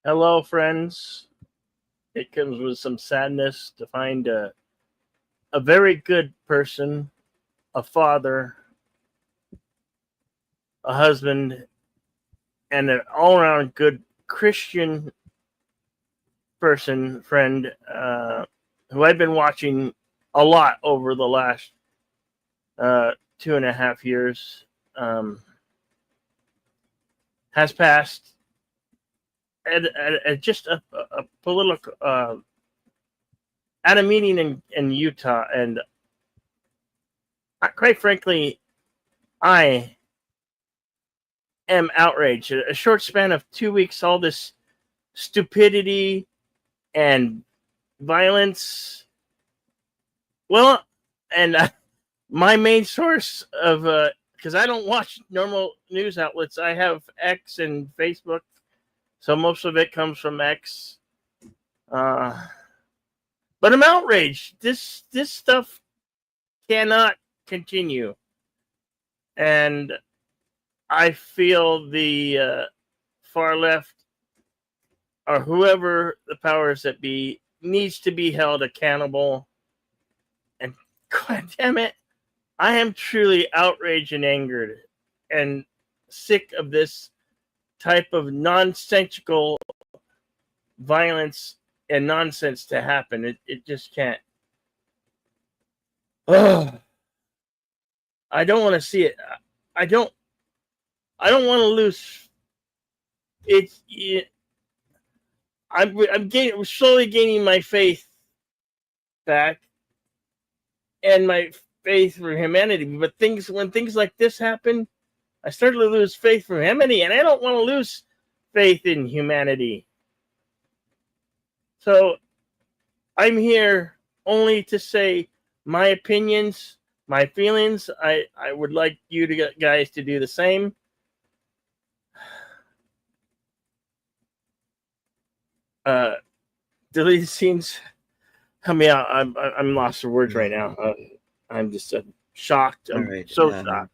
Hello, friends. It comes with some sadness to find a very good person, a father, a husband, and an all around good Christian person, friend, who I've been watching a lot over the last 2.5 years, um, has passed at just a political at a meeting in Utah, and quite frankly, I am outraged. A short span of 2 weeks, all this stupidity and violence. Well, and my main source of because I don't watch normal news outlets. I have X and Facebook, so most of it comes from X. But I'm outraged. This stuff cannot continue, and I feel the far left or whoever the powers that be needs to be held accountable. And God damn it, I am truly outraged and angered and sick of this type of nonsensical violence and nonsense to happen. It just can't. Ugh. I don't want to see it. I don't. I don't want to lose. It's. I'm slowly gaining my faith back and my faith for humanity. But when things like this happen, I start to lose faith for humanity, and I don't want to lose faith in humanity. So I'm here only to say my opinions, my feelings. I would like you guys to do the same. Deleted scenes. Help me out. I'm lost for words right now. I'm just shocked. I'm so shocked.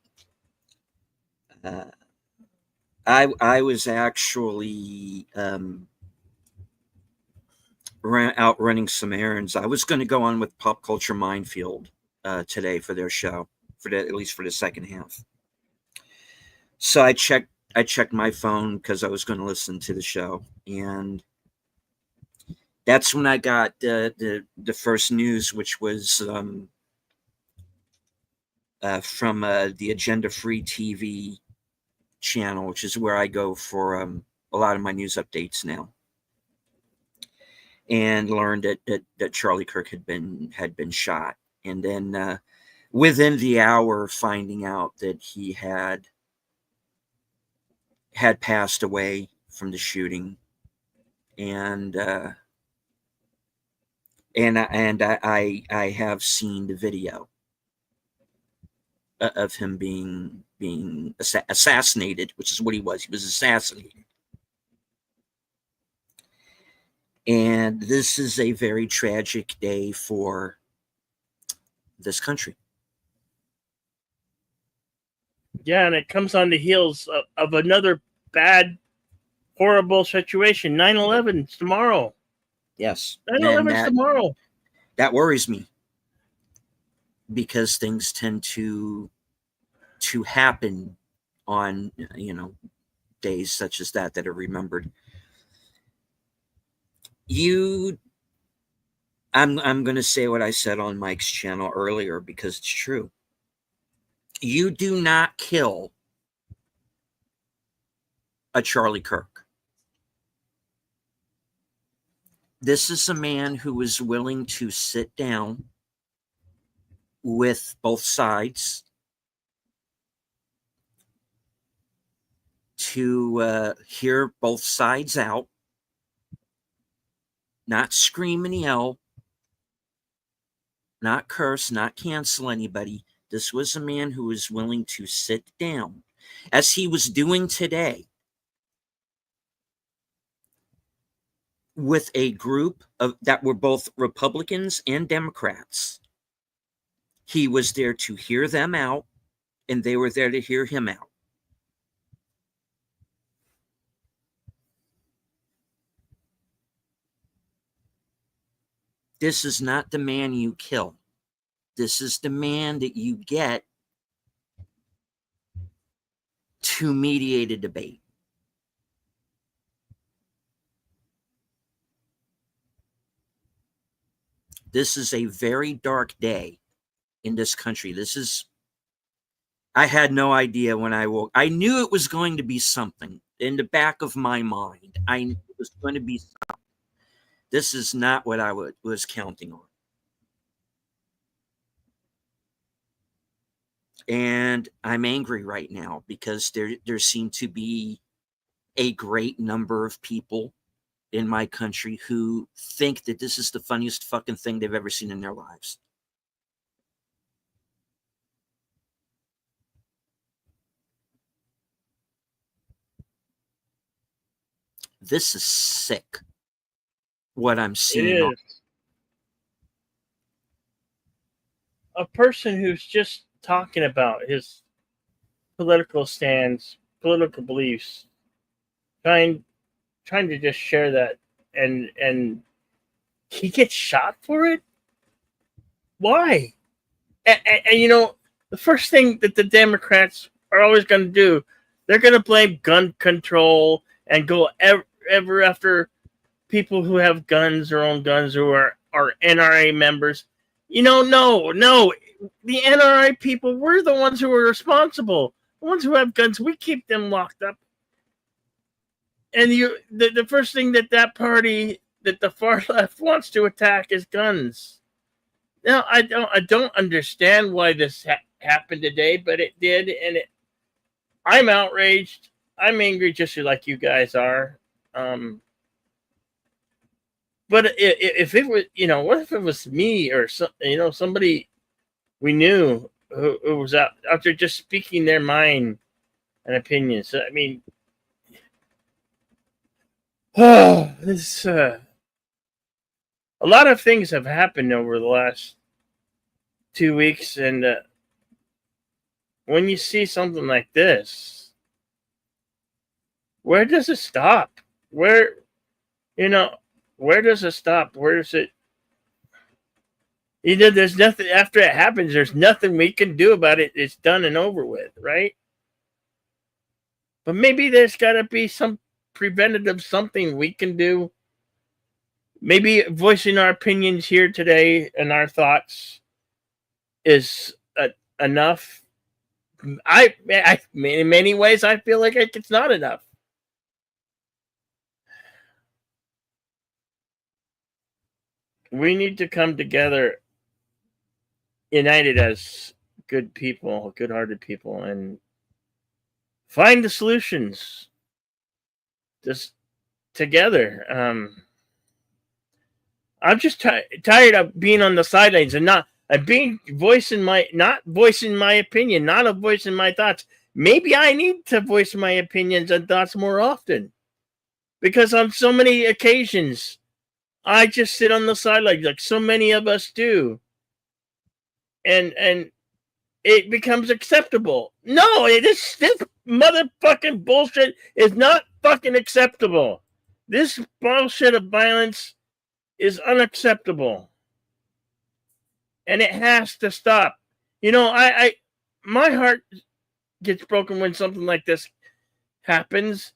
I was actually out running some errands. I was going to go on with Pop Culture Minefield today for their show, at least for the second half. So I checked my phone because I was going to listen to the show, and that's when I got the first news, which was from the Agenda Free TV channel, which is where I go for a lot of my news updates now, and learned that Charlie Kirk had been shot, and then within the hour finding out that he had passed away from the shooting, and I have seen the video of him being assassinated, which is what he was. He was assassinated. And this is a very tragic day for this country. Yeah, and it comes on the heels of another bad, horrible situation. 9/11 is tomorrow. Yes. 9/11 is tomorrow. That worries me, because things tend to happen on days such as that are remembered. I'm going to say what I said on Mike's channel earlier because it's true. You do not kill a Charlie Kirk. This is a man who is willing to sit down with both sides to hear both sides out, not scream and yell, not curse, not cancel anybody. This was a man who was willing to sit down, as he was doing today, with a group that were both Republicans and Democrats. He was there to hear them out, and they were there to hear him out. This is not the man you kill. This is the man that you get to mediate a debate. This is a very dark day in this country. I had no idea when I woke. I knew it was going to be something in the back of my mind. I knew it was going to be something. This is not what I was counting on. And I'm angry right now because there seem to be a great number of people in my country who think that this is the funniest fucking thing they've ever seen in their lives. This is sick, what I'm seeing. It is. A person who's just talking about his political stands, political beliefs, trying to just share that, and he gets shot for it. Why? And you know, the first thing that the Democrats are always going to do, they're going to blame gun control and go ever after people who have guns or own guns who are NRA members. You know, no. The NRA people, we're the ones who are responsible. The ones who have guns, we keep them locked up. And the first thing that party, that the far left wants to attack is guns. Now, I don't understand why this happened today, but it did, and I'm outraged. I'm angry, just like you guys are. But if it was, what if it was me or somebody we knew who was out there just speaking their mind and opinions? So, I mean, this a lot of things have happened over the last 2 weeks, and when you see something like this, where does it stop? Where does it stop? Where does it? There's nothing after it happens. There's nothing we can do about it. It's done and over with, right? But maybe there's got to be some preventative something we can do. Maybe voicing our opinions here today and our thoughts is enough. I in many ways, I feel like it's not enough. We need to come together, united as good people, good-hearted people, and find the solutions just together. I'm just tired of being on the sidelines and not voicing my opinion, not voicing my thoughts. Maybe I need to voice my opinions and thoughts more often, because on so many occasions I just sit on the sidelines like so many of us do, and it becomes acceptable. No, this motherfucking bullshit is not fucking acceptable. This bullshit of violence is unacceptable, and it has to stop. I my heart gets broken when something like this happens,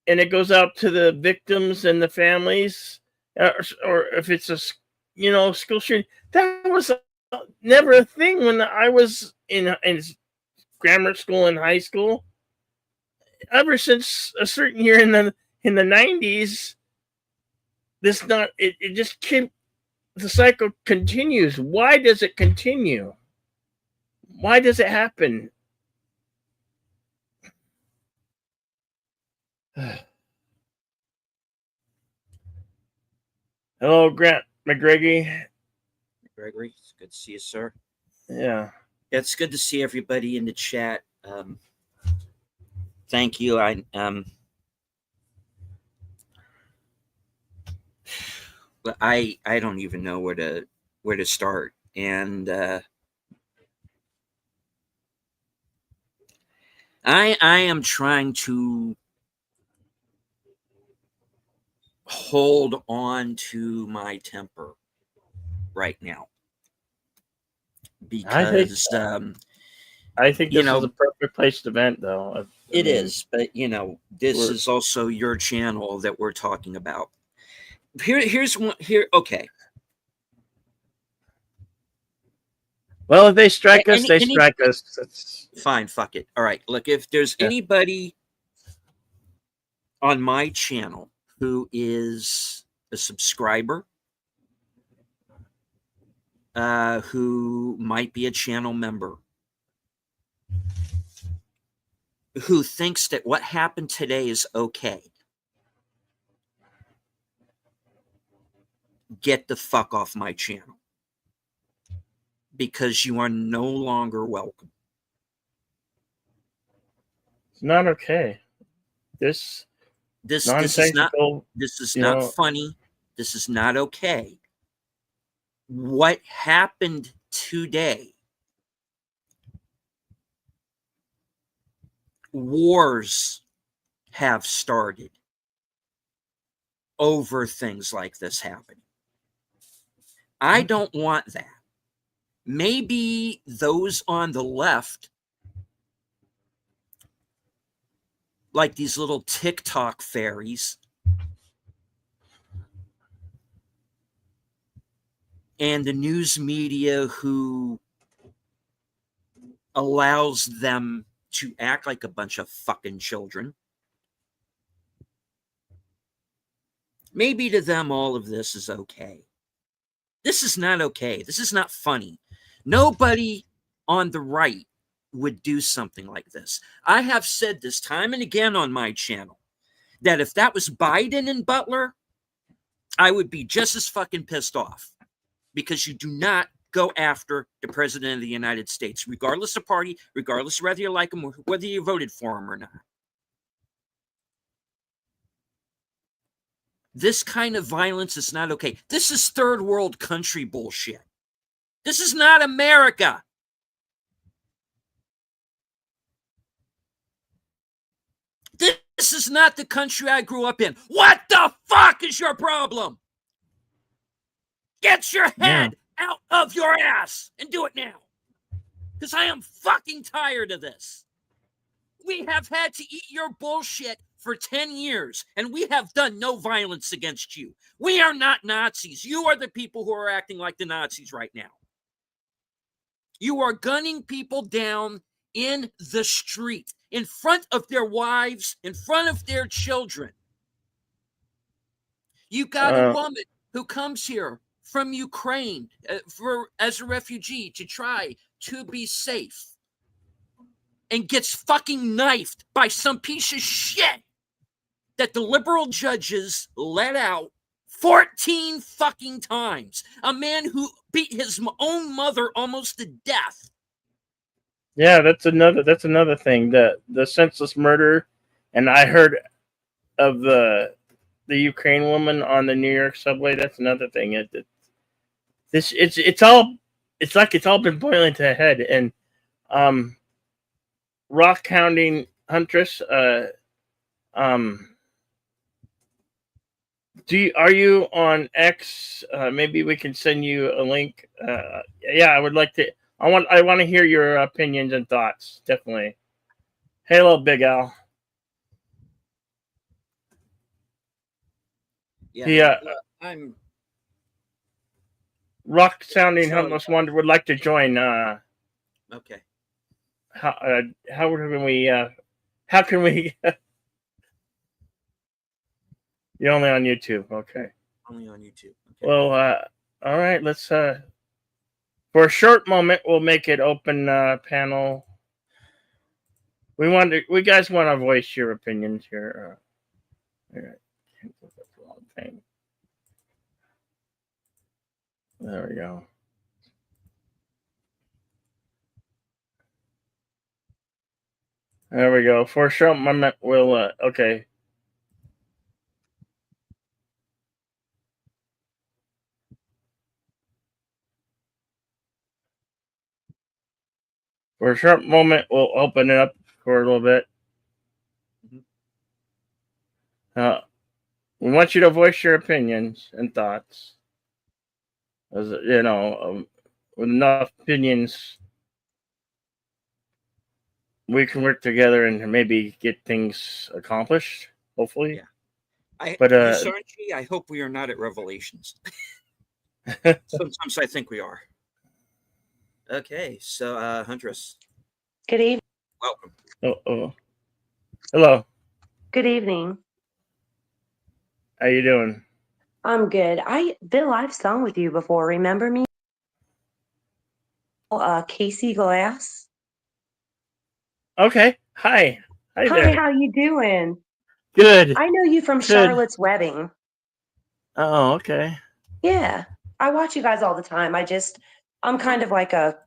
and it goes out to the victims and the families, or if it's a school shooting. That was never a thing when I was in grammar school and high school. Ever since a certain year in the 90s, it just kept, the cycle continues. Why does it continue? Why does it happen? Hello, Grant McGregor. Gregory, it's good to see you, sir. Yeah. It's good to see everybody in the chat. Thank you. I don't even know where to start, and I am trying to hold on to my temper right now. I think Because, this is a perfect place to vent, though. It is, but this we're- is also your channel that we're talking about. Here's one here. Okay. Well, if they strike us, they strike us. It's fine. Fuck it. All right. Look, if there's anybody on my channel who is a subscriber, who might be a channel member, who thinks that what happened today is okay, get the fuck off my channel, because you are no longer welcome. It's not okay. This is not funny. This is not okay. What happened today? Wars have started over things like this happening. I don't want that. Maybe those on the left, like these little TikTok fairies, and the news media who allows them to act like a bunch of fucking children, maybe to them all of this is okay. This is not okay. This is not funny. Nobody on the right would do something like this. I have said this time and again on my channel, that if that was Biden and Butler, I would be just as fucking pissed off, because you do not go after the president of the United States, regardless of party, regardless of whether you like him or whether you voted for him or not. This kind of violence is not okay. This is third world country bullshit. This is not America. This is not the country I grew up in. What the fuck is your problem? Get your head out of your ass and do it now. Because I am fucking tired of this. We have had to eat your bullshit for 10 years, and we have done no violence against you. We are not Nazis. You are the people who are acting like the Nazis right now. You are gunning people down in the street, in front of their wives, in front of their children. You got a woman who comes here from Ukraine as a refugee to try to be safe, and gets fucking knifed by some piece of shit that the liberal judges let out 14 fucking times. A man who beat his own mother almost to death. Yeah, that's another thing. The senseless murder, and I heard of the Ukraine woman on the New York subway. That's another thing. It's all been boiling to a head. And rock hounding Huntress, are you on X? Maybe we can send you a link. Yeah, I would like to. I want to hear your opinions and thoughts. Definitely. Hello, Big Al. Yeah, I'm rock sounding Huntless Wonder would like to join. Okay. How can we? How can we? You're only on YouTube, okay? Only on YouTube. Okay. Well, all right. Let's. For a short moment, we'll make it open panel. We guys want to voice your opinions here. All right. There we go. There we go. For a short moment, we'll. Okay. For a short moment, we'll open it up for a little bit. We want you to voice your opinions and thoughts. As with enough opinions, we can work together and maybe get things accomplished. Hopefully, Yeah. but Sarge, I hope we are not at Revelations. Sometimes I think we are. Okay, so Huntress, Good evening. welcome. oh, hello, Good evening. how you doing? I'm good. Bill, I've sung with you before. Remember me? Casey Glass. Okay, hi Hi, there. how you doing? Good, I know you from good. Charlotte's Wedding. Oh, okay. Yeah, I watch you guys all the time. I'm kind of like a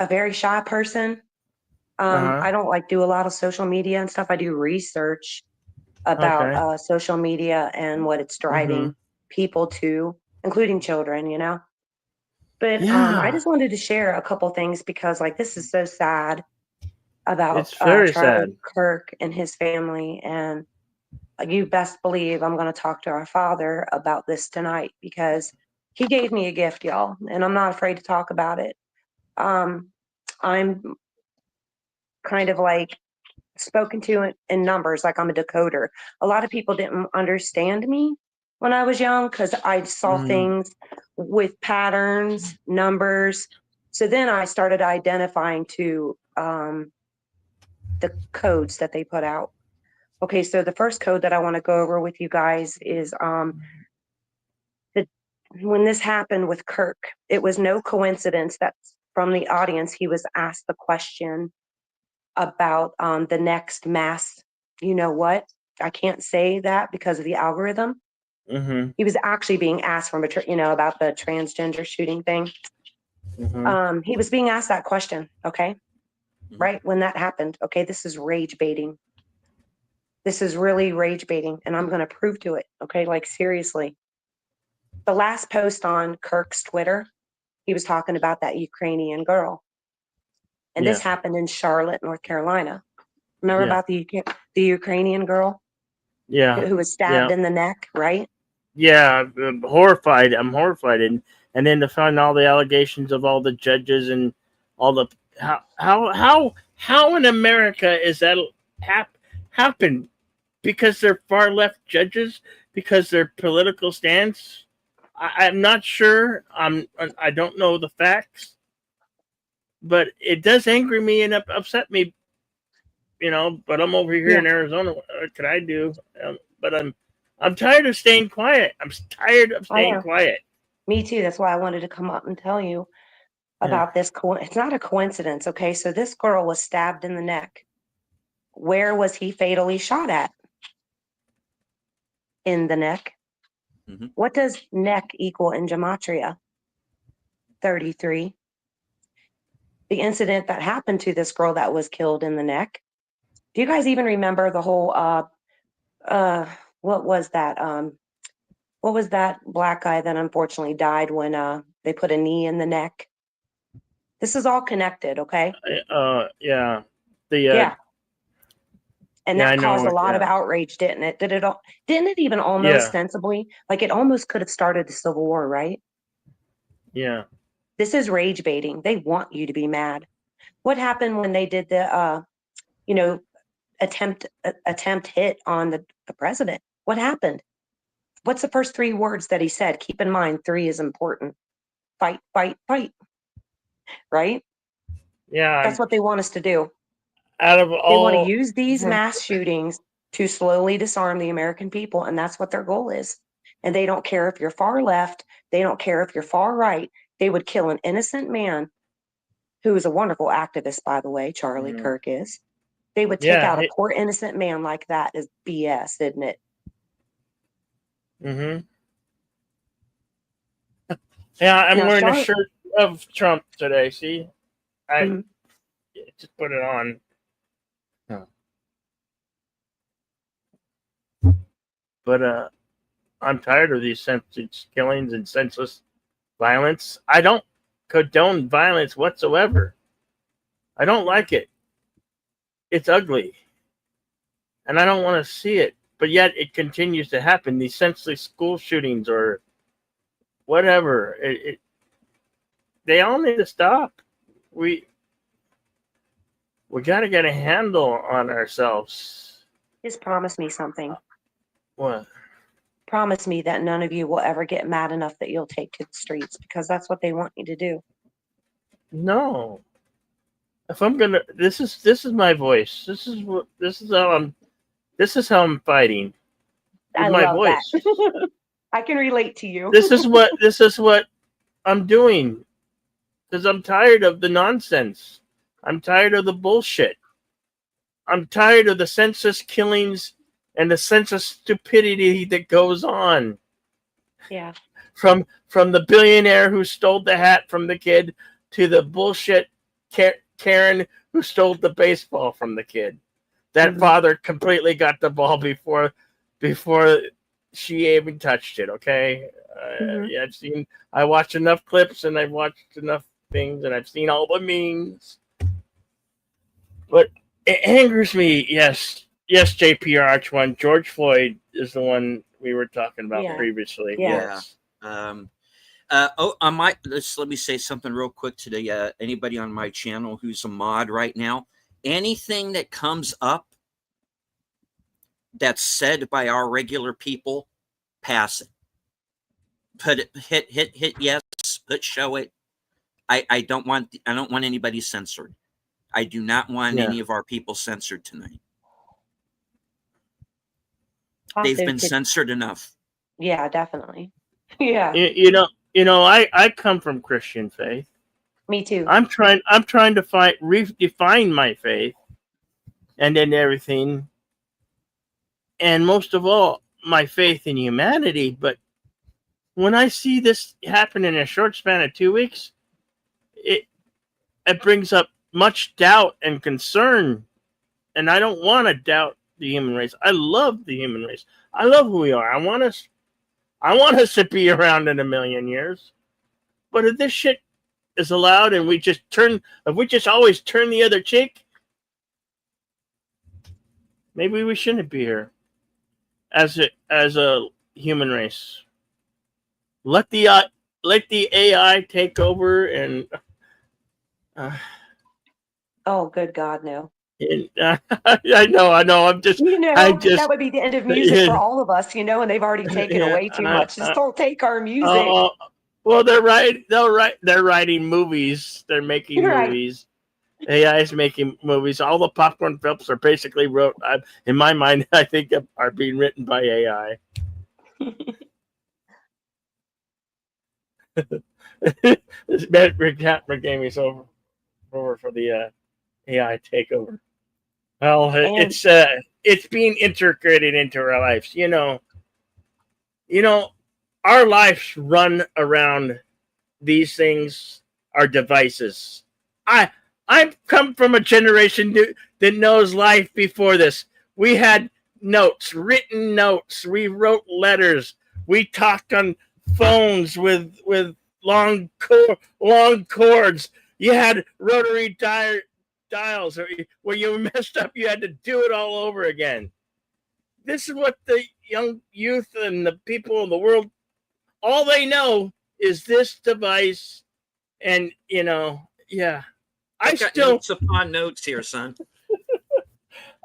very shy person. Uh-huh. I don't like do a lot of social media and stuff. I do research about Okay. social media and what it's Mm-hmm. driving people to, including children, But I Yeah, just wanted to share a couple things because, like, this is so sad about it's very Charlie sad. Kirk and his family. And you best believe I'm going to talk to our father about this tonight because he gave me a gift, y'all, and I'm not afraid to talk about it. I'm kind of like spoken to in numbers, like I'm a decoder. A lot of people didn't understand me when I was young because I saw Mm-hmm. things with patterns, numbers. So then I started identifying to the codes that they put out. Okay, so the first code that I want to go over with you guys is the when this happened with Kirk, it was no coincidence that from the audience he was asked the question about the next mass. You know what? I can't say that because of the algorithm. Mm-hmm. He was actually being asked from about the transgender shooting thing. Mm-hmm. He was being asked that question. Okay, right when that happened. Okay, this is rage baiting. This is really rage baiting, and I'm going to prove to it. Okay, like seriously. The last post on Kirk's Twitter, he was talking about that Ukrainian girl, and Yeah. this happened in Charlotte, North Carolina. Remember Yeah. about the Ukrainian girl Yeah. who was Yeah. stabbed in the neck, right? Yeah. I'm horrified. I'm horrified, and then to find all the allegations of all the judges and all the how in America is that happen? Because they're far left judges, because their political stance. I'm not sure. I don't know the facts, but it does anger me and upset me. But I'm over here Yeah, in Arizona. What can I do? But I'm tired of staying quiet. I'm tired of I staying know. quiet. Me too. That's why I wanted to come up and tell you Yeah. about this. It's not a coincidence. Okay, so this girl was stabbed in the neck. Where was he fatally shot at? In the neck. Mm-hmm. What does neck equal in gematria? 33. The incident that happened to this girl that was killed in the neck. Do you guys even remember the whole uh what was that? What was that black guy that unfortunately died when they put a knee in the neck? This is all connected, okay? Yeah. The Yeah. And yeah, I that know caused a it. lot of Yeah. outrage, didn't it? Didn't it even almost Yeah. sensibly, like it almost could have started the Civil War, right? Yeah. This is rage baiting. They want you to be mad. What happened when they did the you know, attempt hit on the president? What happened? What's the first three words that he said? Keep in mind, three is important. Fight, fight, fight, right? Yeah. That's what they want us to do. Out of They want to all, use these mass shootings to slowly disarm the American people, and that's what their goal is. And they don't care if you're far left, they don't care if you're far right. They would kill an innocent man who is a wonderful activist, by the way, Charlie Mhm. Kirk is. They would take Yeah. out a poor innocent man like that is BS, isn't it? Mm-hmm. Yeah, I'm Now, wearing a Charlotte, shirt of Trump today. See, I mhm. just put it on. But I'm tired of these senseless killings and senseless violence. I don't condone violence whatsoever. I don't like it. It's ugly, and I don't want to see it. But yet it continues to happen. These senseless school shootings or whatever. they all need to stop. We got to get a handle on ourselves. Just promise me something. What? Promise me that none of you will ever get mad enough that you'll take to the streets, because that's what they want you to do. No. If I'm gonna, this is my voice. This is how I'm fighting. With I my love voice. that. I can relate to you. This is what I'm doing. Because I'm tired of the nonsense. I'm tired of the bullshit. I'm tired of the senseless killings and the senseless stupidity that goes on. Yeah. From the billionaire who stole the hat from the kid to the bullshit Karen who stole the baseball from the kid. That father completely got the ball before she even touched it. Okay, yeah, I watched enough clips and I've watched enough things and I've seen all the memes. But it angers me. Yes, JPR Arch1. George Floyd is the one we were talking about previously. Yeah. Yes. I might let me say something real quick today. Anybody on my channel who's a mod right now, anything that comes up that's said by our regular people, pass it. Put it, hit yes, put show it. I don't want anybody censored. I do not want any of our people censored tonight. They've been censored enough. Yeah, definitely. Yeah. You know, I come from Christian faith. Me too. I'm trying to redefine my faith and then everything. And most of all, my faith in humanity. But when I see this happen in a short span of 2 weeks, it brings up much doubt and concern. And I don't want to doubt the human race. I love the human race. I love who we are. I want us to be around in a million years. But if this shit is allowed and we just always turn the other cheek, maybe we shouldn't be here as a human race. Let the AI take over and oh, good God, no. I know. I'm just. That would be the end of music for all of us, and they've already taken away too much. Just don't take our music. Well, they're writing movies. They're making movies. AI is making movies. All the popcorn films are basically in my mind, I think are being written by AI. Rick Hatmer gave me over for the AI takeover. Well, it's being integrated into our lives. Our lives run around these things, our devices. I've come from a generation that knows life before this. We had notes, written notes. We wrote letters. We talked on phones with long cords. You had rotary dials. Where you messed up, you had to do it all over again. This is what the young youth and the people in the world, all they know is this device. And, I got notes upon notes here, son. You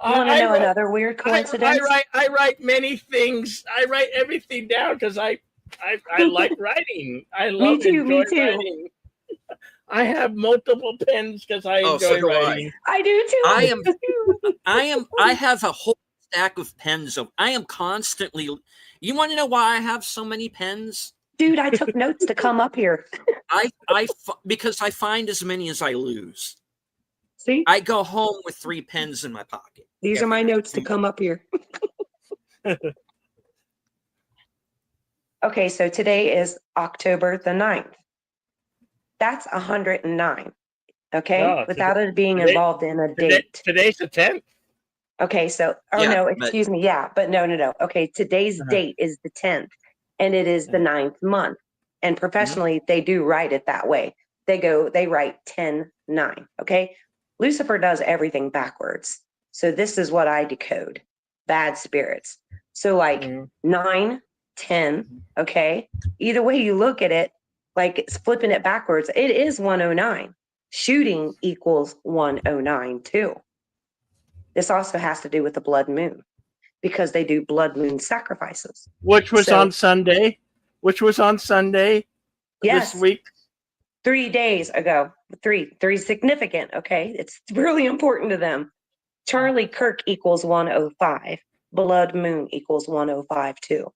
want to know another weird coincidence? I write many things. I write everything down because I like writing. I love enjoy writing. I have multiple pens because I enjoy writing. I do too. I have a whole stack of pens. I am constantly. You want to know why I have so many pens? Dude, I took notes to come up here. Because I find as many as I lose. See? I go home with 3 pens in my pocket. These are my notes to come up here. Okay, so today is October the 9th. That's 109. Okay? No, without it being involved in a date. Today's the 10th? Okay, so, no, excuse me. Yeah, but no. Okay, today's date is the 10th, and it is the 9th month. And professionally, they do write it that way. They write 10-9. Okay? Lucifer does everything backwards. So this is what I decode. Bad spirits. So 9, 10, okay? Either way you look at it, Like it's flipping it backwards. It is 109. Shooting equals 109 too. This also has to do with the blood moon because they do blood moon sacrifices. Which was So- on Sunday. Which was on Sunday Yes, this week. 3 days ago. Three significant. Okay, it's really important to them. Charlie Kirk equals 105. Blood moon equals 105 too.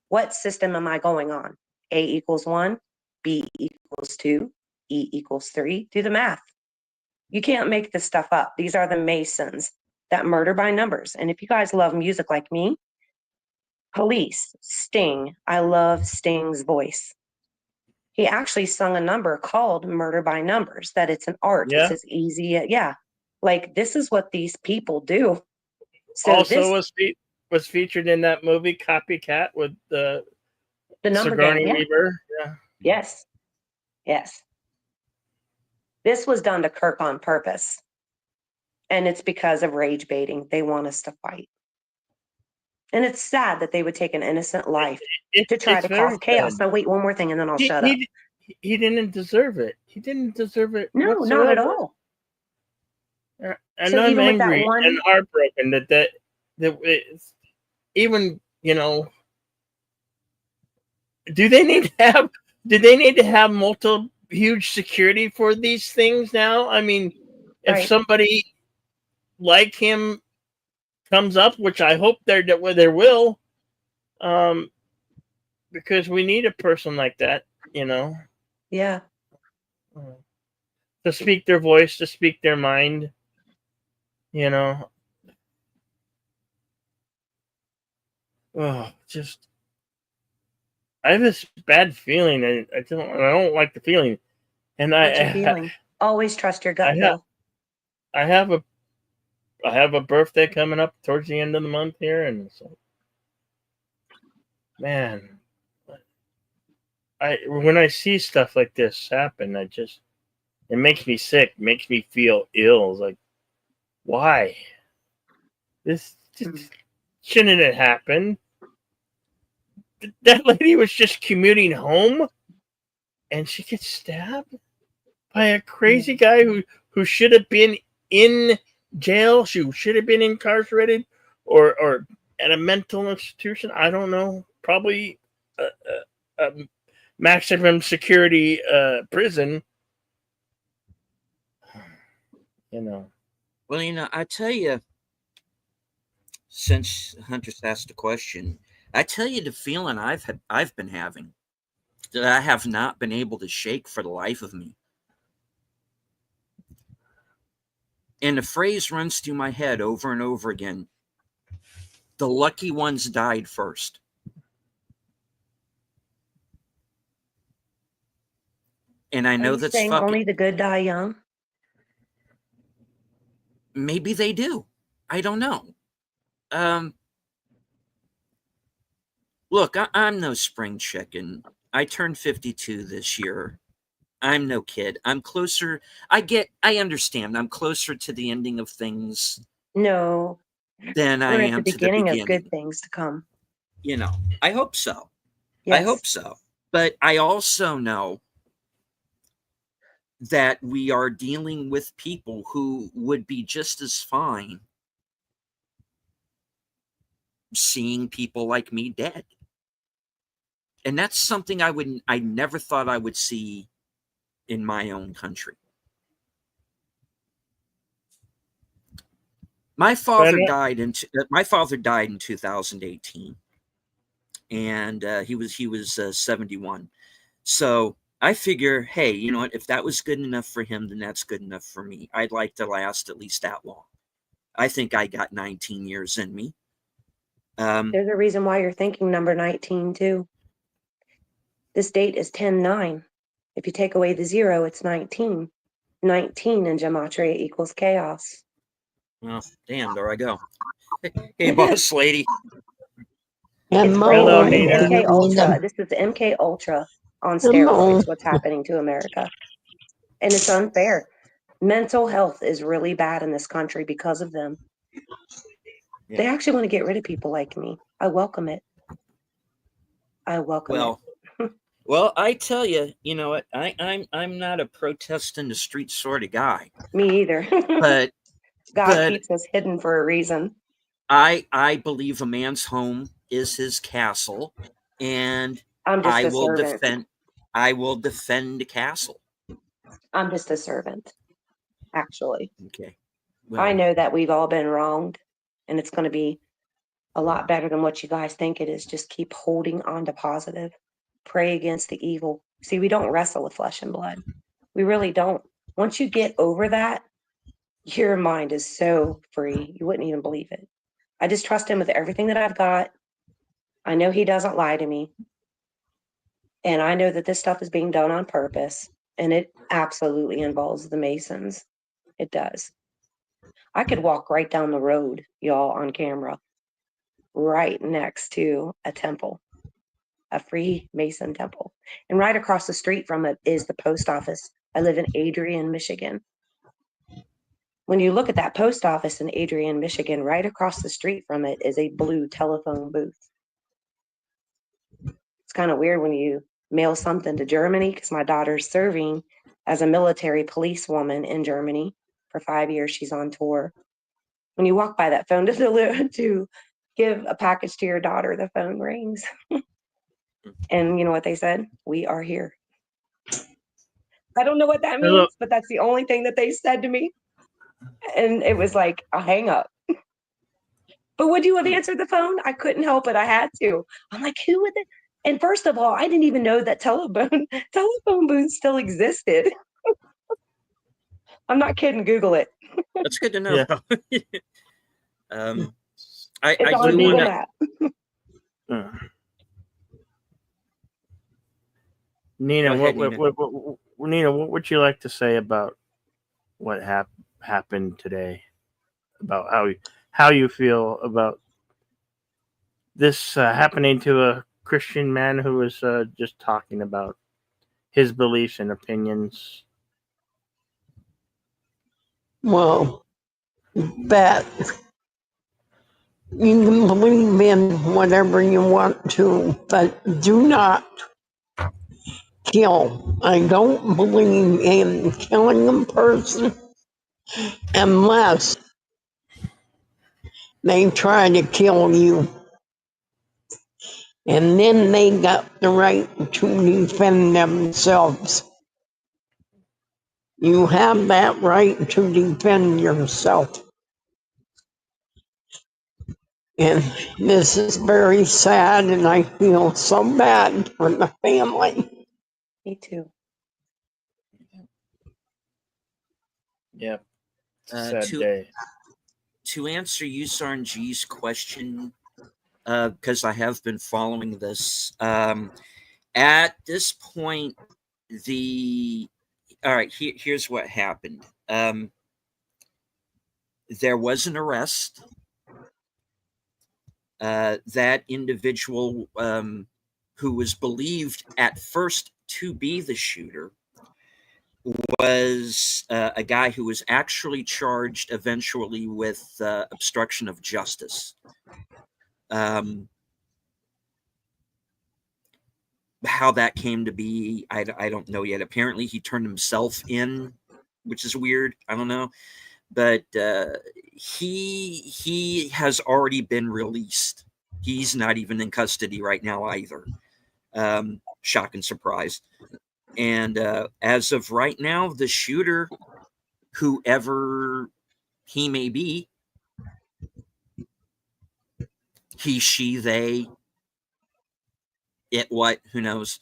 What system am I going on? A equals 1, B equals 2, E equals 3. Do the math. You can't make this stuff up. These are the Masons that murder by numbers. And if you guys love music like me, Police, Sting. I love Sting's voice. He actually sung a number called Murder by Numbers, that it's an art. Yeah. It's as easy. Yeah. Like this is what these people do. So Also this, was featured in that movie Copycat with the number Sigourney game. Yeah. Weaver. Yeah. Yes. Yes. This was done to Kirk on purpose. And it's because of rage baiting. They want us to fight. And it's sad that they would take an innocent life to try to cause chaos. Now, wait, one more thing and then I'll shut up. He didn't deserve it. He didn't deserve it. No, whatsoever. not at all. And So I'm even with that angry one- and heartbroken that it's, even, you know, do they need to have multiple huge security for these things now? I mean, if Right. somebody like him comes up, which I hope there will, because we need a person like that, you know, Yeah. to speak their voice, to speak their mind, you know. Oh, just I have this bad feeling, and I don't like the feeling. And What's your feeling? Always trust your gut, Bill. I have a birthday coming up towards the end of the month here, and so, man, when I see stuff like this happen, it makes me sick, makes me feel ill. It's like, why? This just shouldn't have happened. That lady was just commuting home, and she gets stabbed by a crazy guy who should have been in jail. She should have been incarcerated or at a mental institution. I don't know. Probably a maximum security prison. You know. Well, you know, I tell you, since Hunter's asked the question, I tell you the feeling I've been having that I have not been able to shake for the life of me. And the phrase runs through my head over and over again. The lucky ones died first. And I know Are you that's saying fucking... only the good die young? Maybe they do. I don't know. Look, I'm no spring chicken. I turned 52 this year. I'm no kid. I'm closer. I understand. I'm closer to the ending of things No. than I We're at am the to the beginning of beginning. good things to come. You know, I hope so. Yes. I hope so. But I also know that we are dealing with people who would be just as fine seeing people like me dead. And that's something I never thought I would see in my own country. My father died in 2018, and he was 71. So I figure, hey, you know what? If that was good enough for him, then that's good enough for me. I'd like to last at least that long. I think I got 19 years in me. There's a reason why you're thinking number 19 too. This date is 10-9. If you take away the 0, it's 19. 19 in gematria equals chaos. Well, damn, there I go. Hey, boss lady. It's Hello, brainwashing. Nina. MK Ultra. This is MK Ultra on steroids. What's happening to America? And it's unfair. Mental health is really bad in this country because of them. Yeah. They actually want to get rid of people like me. I welcome it. I welcome it. Well, I tell you, you know what? I'm not a protest in the street sort of guy, Me either. but God but keeps us hidden for a reason. I believe a man's home is his castle, and I'm just I a will servant. defend I will defend the castle. I'm just a servant, actually. Okay. I Well, know that we've all been wronged, and it's going to be a lot better than what you guys think it is. Just keep holding on to positive. Pray against the evil. See, we don't wrestle with flesh and blood. We really don't. Once you get over that, your mind is so free. You wouldn't even believe it. I just trust him with everything that I've got. I know he doesn't lie to me. And I know that this stuff is being done on purpose. And it absolutely involves the Masons. It does. I could walk right down the road, y'all, on camera, right next to a temple, a Freemason temple. And right across the street from it is the post office. I live in Adrian, Michigan. When you look at that post office in Adrian, Michigan, right across the street from it is a blue telephone booth. It's kind of weird when you mail something to Germany because my daughter's serving as a military policewoman in Germany for 5 years. She's on tour. When you walk by that phone to give a package to your daughter, the phone rings. And you know what they said? We are here. I don't know what that Hello. means, but that's the only thing that they said to me. And it was like a hang up. But would you have answered the phone? I couldn't help it. I had to. I'm like, who would that? And first of all, I didn't even know that telephone booths still existed. I'm not kidding. Google it. that's good to know. Yeah. I It's do on want Google to. Maps. Uh, Go Nina, ahead, Nina. Nina, what would you like to say about what happened today? About how you feel about this happening to a Christian man who was just talking about his beliefs and opinions. Well, that you can believe in whatever you want to, but do not kill. I don't believe in killing a person unless they try to kill you. And then they got the right to defend themselves. You have that right to defend yourself. And this is very sad, and I feel so bad for the family. Me too. Yep. Uh, Sad to day. to answer Usarng's question, because I have been following this. At this point, the all right. Here's what happened. There was an arrest. That individual, who was believed at first to be the shooter, was a guy who was actually charged eventually with obstruction of justice. How that came to be, I don't know yet. Apparently, he turned himself in, which is weird. I don't know, but he has already been released. He's not even in custody right now either. Shock and surprise. And as of right now, the shooter, whoever he may be, he, she, they, it, what, who knows,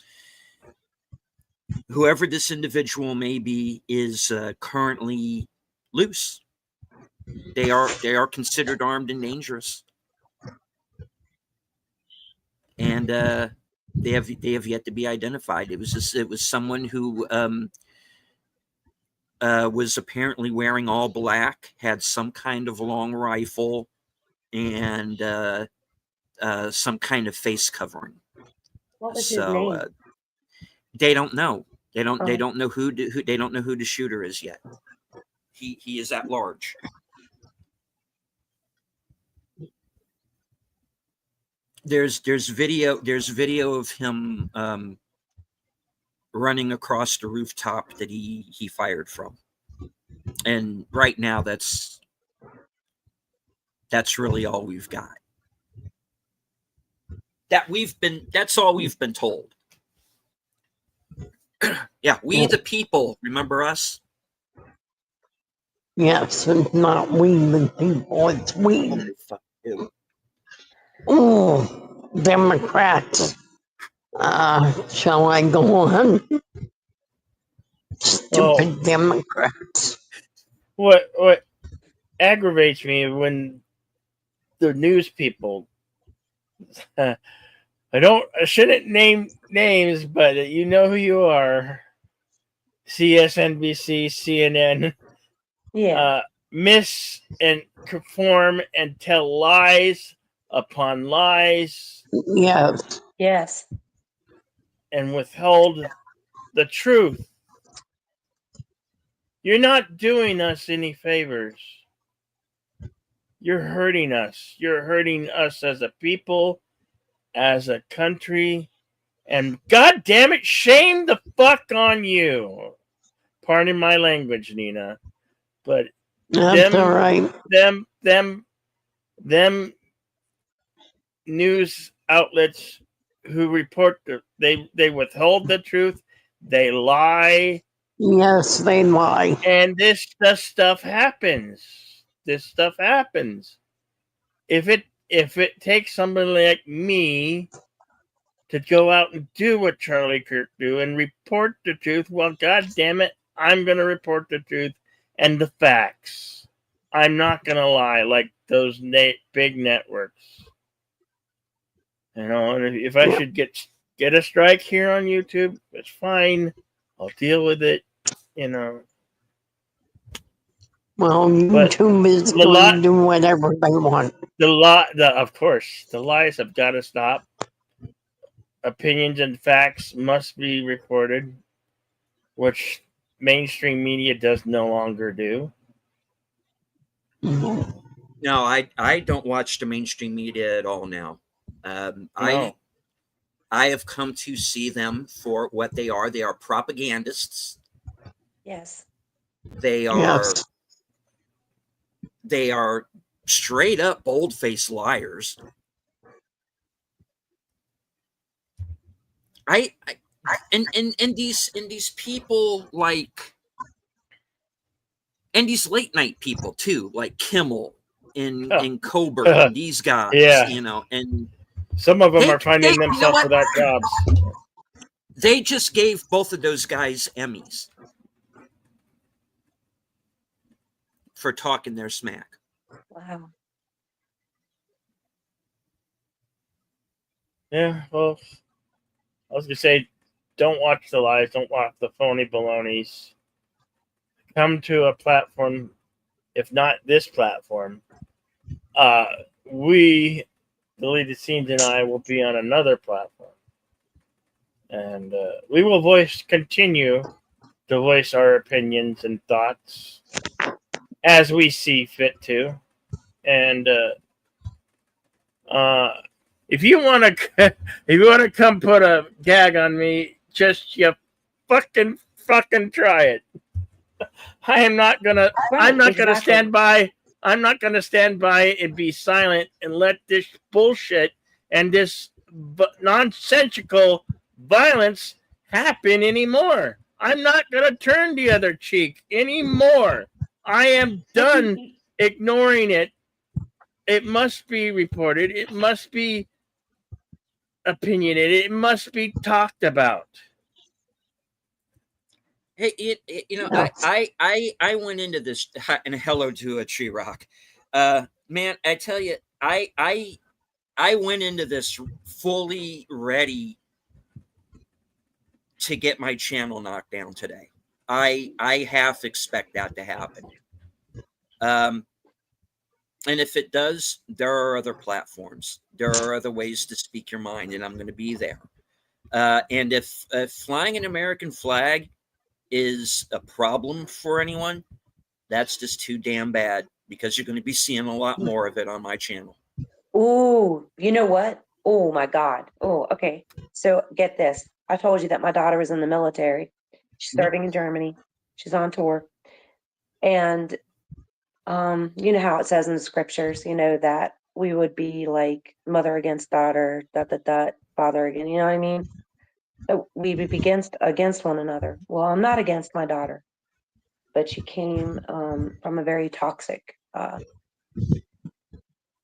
whoever this individual may be is currently loose. They are considered armed and dangerous, and they have yet to be identified. It was someone who was apparently wearing all black, had some kind of long rifle, and some kind of face covering. What was his So name? they don't know. They Oh. don't know who they don't know who the shooter is yet. He is at large. There's video of him running across the rooftop that he fired from. And right now that's really all we've got. That's all we've been told. Yeah, we the people, remember us? Yes, it's not we the people, it's we. Oh, fuck you. Oh, Democrats. Shall I go on? Stupid Democrats. What aggravates me when the news people, I shouldn't name names, but you know who you are. CSNBC, CNN, Yeah. miss and conform and tell lies upon lies Yes, Yes. and withhold the truth. You're not doing us any favors. You're hurting us. You're hurting us as a people, as a country, and God damn it, shame the fuck on you. Pardon my language, Nina, but that's all right. them news outlets who report they withhold the truth, they lie, Yes, they lie. and this stuff happens. This stuff happens. If it takes somebody like me to go out and do what Charlie Kirk do and report the truth, well, God damn it, I'm going to report the truth and the facts. I'm not going to lie like those big networks. You know, and if I should get a strike here on YouTube, it's fine. I'll deal with it. You know. Well, YouTube is going to do whatever they want. Of course, the lies have got to stop. Opinions and facts must be reported, which mainstream media does no longer do. Mhm. No, I don't watch the mainstream media at all now. No. I have come to see them for what they are. They are propagandists. Yes. They are Yes. they are straight up bold-faced liars. And these people like, and these late night people too, like Kimmel and Coburn, and these guys, Yeah. you know, and some of them are finding themselves without jobs. They just gave both of those guys Emmys for talking their smack. Wow. Yeah, well, I was gonna say, don't watch the lies, don't watch the phony balonies. Come to a platform, if not this platform. We, Deleted Scenes, and I will be on another platform, and we will continue to voice our opinions and thoughts as we see fit to. And if you want to come put a gag on me, just you fucking try it. I'm not gonna stand by. I'm not gonna stand by and be silent and let this bullshit and this nonsensical violence happen anymore. I'm not gonna turn the other cheek anymore. I am done ignoring it. It must be reported. It must be opinionated. It must be talked about. Hey, you know, I went into this, and hello to a tree rock. Man, I tell you, I went into this fully ready to get my channel knocked down today. I half expect that to happen. And if it does, there are other platforms. There are other ways to speak your mind, and I'm going to be there. And if flying an American flag is a problem for anyone, that's just too damn bad, because you're going to be seeing a lot more of it on my channel. Ooh, you know what? Oh my God. Oh, okay. So get this. I told you that my daughter was in the military. She's serving in Germany. She's on tour. And you know how it says in the scriptures, you know, that we would be like mother against daughter, father again, you know what I mean? So we would be against one another. Well, I'm not against my daughter, but she came from a very toxic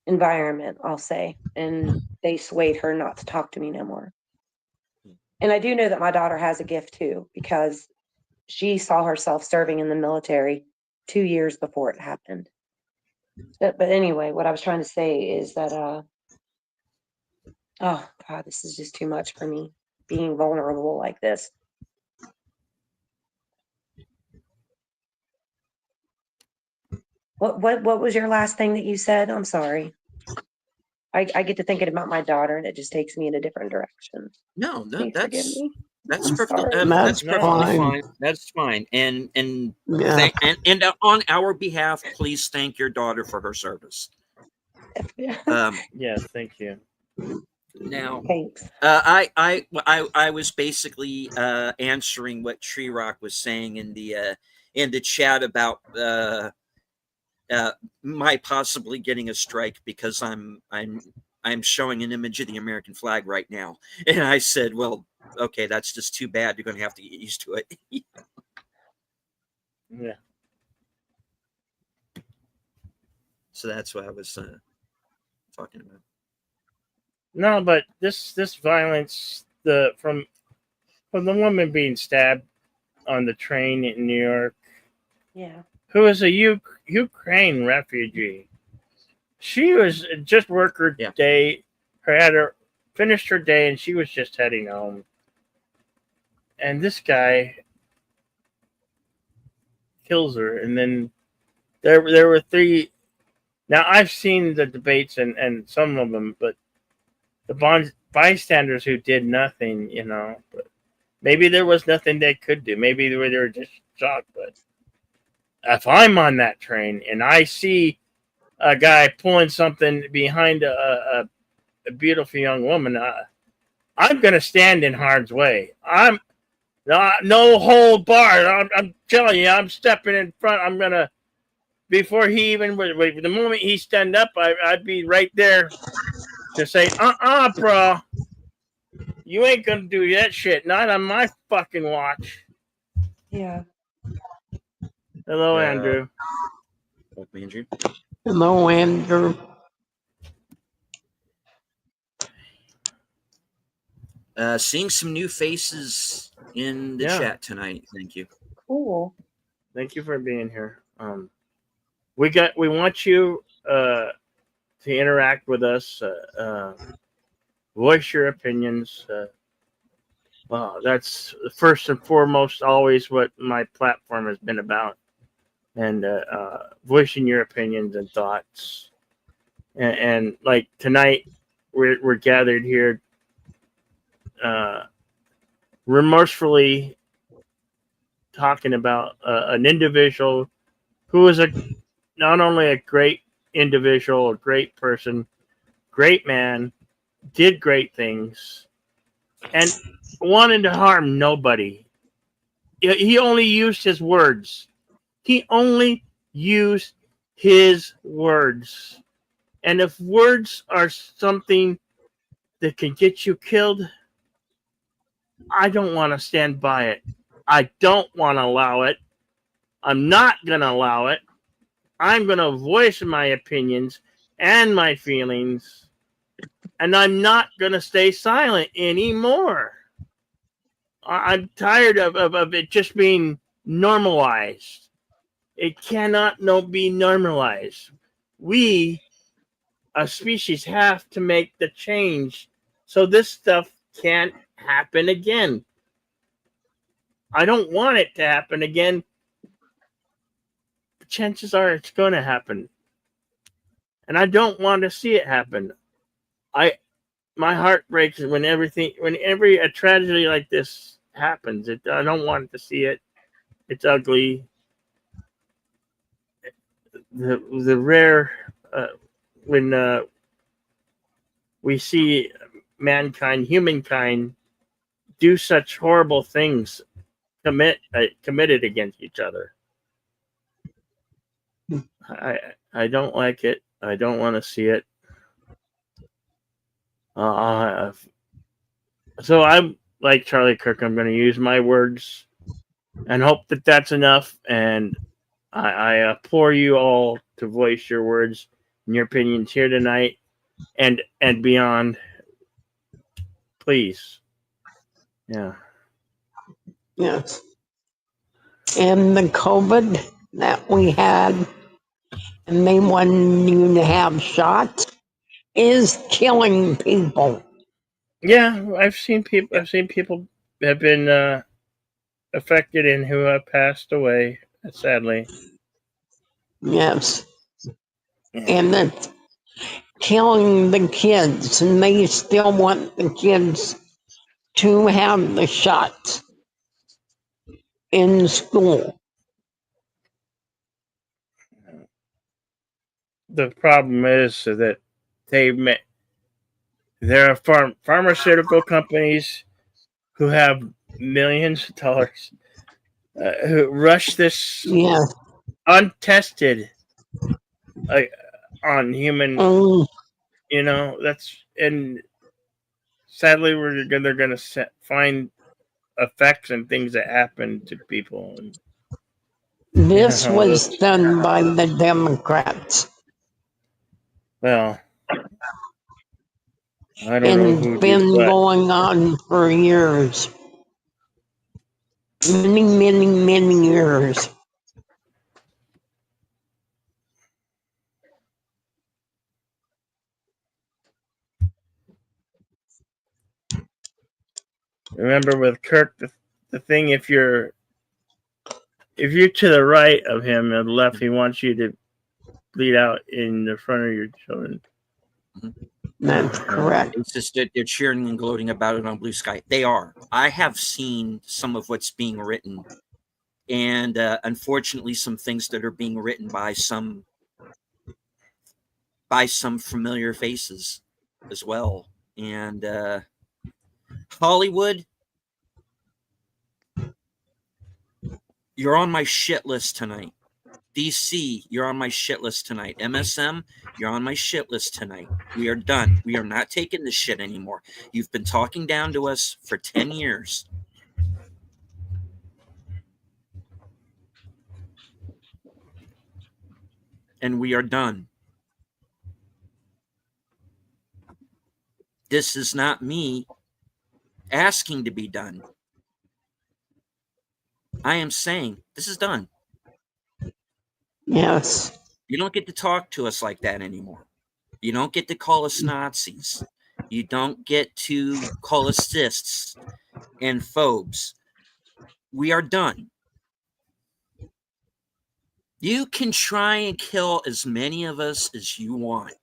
environment, I'll say, and they swayed her not to talk to me no more. And I do know that my daughter has a gift too, because she saw herself serving in the military 2 years before it happened. But anyway, what I was trying to say is that, oh God, this is just too much for me, being vulnerable like this. What was your last thing that you said? I'm sorry. I get to thinking about my daughter and it just takes me in a different direction. No, Please forgive me. that's I'm perfectly sorry. that's That's perfectly fine. fine. That's fine. And Yeah. on our behalf, please thank your daughter for her service. Yes, thank you. Now, Thanks. I was basically answering what Tree Rock was saying in the chat about my possibly getting a strike because I'm showing an image of the American flag right now, and I said, well, okay, that's just too bad. You're going to have to get used to it. Yeah. So that's what I was talking about. No, but this violence, from the woman being stabbed on the train in New York, Yeah. who is a Ukraine refugee. She was just worked her Yeah. day, finished her day, and she was just heading home. And this guy kills her, and then there were three. Now I've seen the debates and some of them, but the bystanders who did nothing, but maybe there was nothing they could do. Maybe they were just shocked. But if I'm on that train and I see a guy pulling something behind a beautiful young woman, I'm going to stand in harm's way. I'm not, no hold barred. I'm telling you, I'm stepping in front. I'm going to, before he even, the moment he stand up, I'd be right there to say, bro. You ain't going to do that shit. Not on my fucking watch. Yeah. Hello, Andrew. Welcome, Andrew. Hello, Andrew. Seeing some new faces in the chat tonight. Thank you. Cool. Thank you for being here. We want you to interact with us, voice your opinions. That's first and foremost always what my platform has been about, and voicing your opinions and thoughts. And like tonight, we're gathered here, remorsefully talking about an individual who is not only a great individual, a great person, great man, did great things, and wanted to harm nobody. He only used his words. He only used his words. And if words are something that can get you killed, I don't want to stand by it. I don't want to allow it. I'm not going to allow it. I'm going to voice my opinions and my feelings, and I'm not going to stay silent anymore. I'm tired of it just being normalized. It cannot be normalized. We, a species, have to make the change so this stuff can't happen again. I don't want it to happen again. Chances are it's going to happen. And I don't want to see it happen. My heart breaks when a tragedy like this happens. I don't want to see it. It's ugly. The rare when we see humankind do such horrible things committed against each other. I don't like it. I don't want to see it. So I'm like Charlie Kirk. I'm going to use my words and hope that that's enough. And I implore you all to voice your words and your opinions here tonight and beyond. Please. Yeah. Yes. And the COVID that we had, and they wanted you to have shots, is killing people. Yeah, I've seen people. I've seen people have been affected and who have passed away. Sadly. Yes. Yeah. And it's killing the kids, and they still want the kids to have the shots in school. The problem is that there are pharmaceutical companies who have millions of dollars who rush this Yeah. untested on human. That's, and sadly they're going to find effects and things that happen to people. And, this was done by the Democrats. Well, I don't know who It's been going on for years. Many years. Remember with Kirk, the thing, if you're to the right of him and left, he wants you to bleed out in the front of your children. That's correct. It's just that they're cheering and gloating about it on Blue Sky. They are. I have seen some of what's being written, and unfortunately, some things that are being written by some familiar faces as well. And Hollywood, you're on my shit list tonight. DC, you're on my shit list tonight. MSM, you're on my shit list tonight. We are done. We are not taking this shit anymore. You've been talking down to us for 10 years. And we are done. This is not me asking to be done. I am saying this is done. Yes. You don't get to talk to us like that anymore. You don't get to call us Nazis. You don't get to call us cysts and phobes. We are done. You can try and kill as many of us as you want.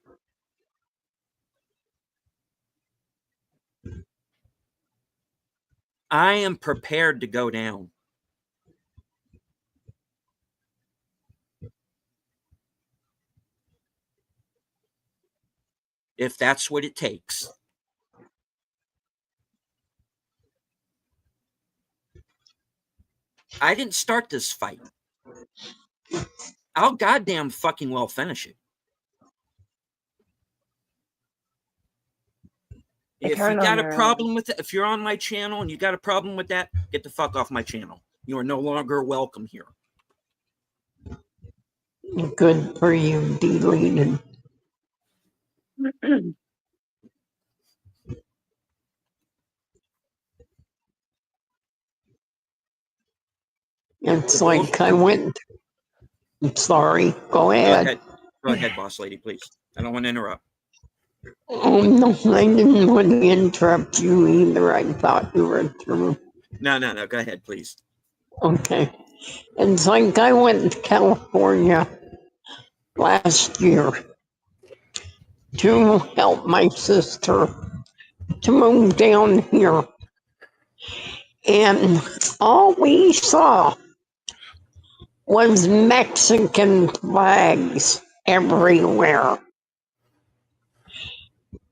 I am prepared to go down. If that's what it takes. I didn't start this fight. I'll goddamn fucking well finish it. If you got a problem with it, if you're on my channel and you got a problem with that, get the fuck off my channel. You are no longer welcome here. Good for you, deleted. It's like I went. I'm sorry. Go ahead. Go ahead, boss lady, please. I don't want to interrupt. Oh, no, I didn't want to interrupt you either. I thought you were through. No. Go ahead, please. Okay. It's like I went to California last year to help my sister to move down here. And all we saw was Mexican flags everywhere.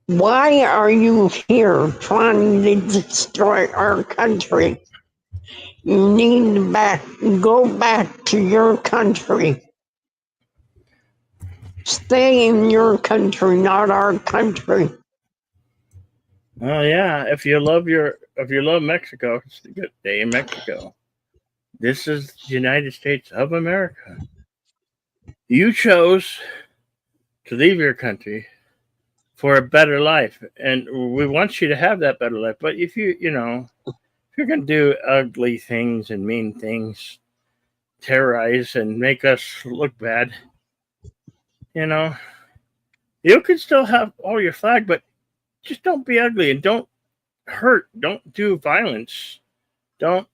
Why are you here trying to destroy our country? You need to go back to your country. Stay in your country, not our country. Oh yeah, if you love Mexico, stay in Mexico. This is the United States of America. You chose to leave your country for a better life, and we want you to have that better life. But if you're going to do ugly things and mean things, terrorize and make us look bad, you can still have all your flag, but just don't be ugly and don't hurt. Don't do violence. Don't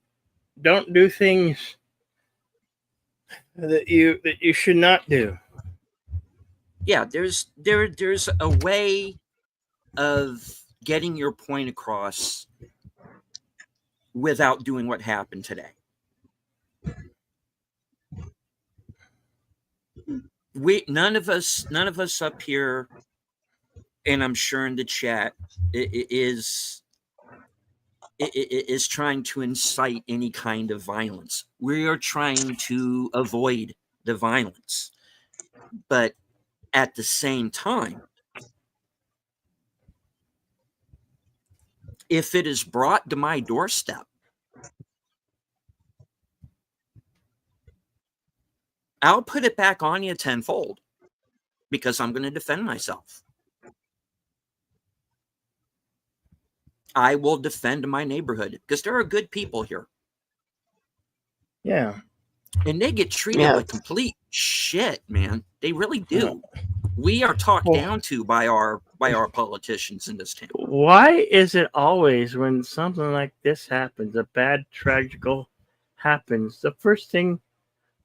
do things that you should not do. Yeah, there's a way of getting your point across without doing what happened today. None of us up here, and I'm sure in the chat, is trying to incite any kind of violence. We are trying to avoid the violence, but at the same time, if it is brought to my doorstep, I'll put it back on you tenfold because I'm going to defend myself. I will defend my neighborhood because there are good people here. Yeah. And they get treated like complete shit, man. They really do. We are talked down to by our politicians in this town. Why is it always when something like this happens, a bad tragical happens, the first thing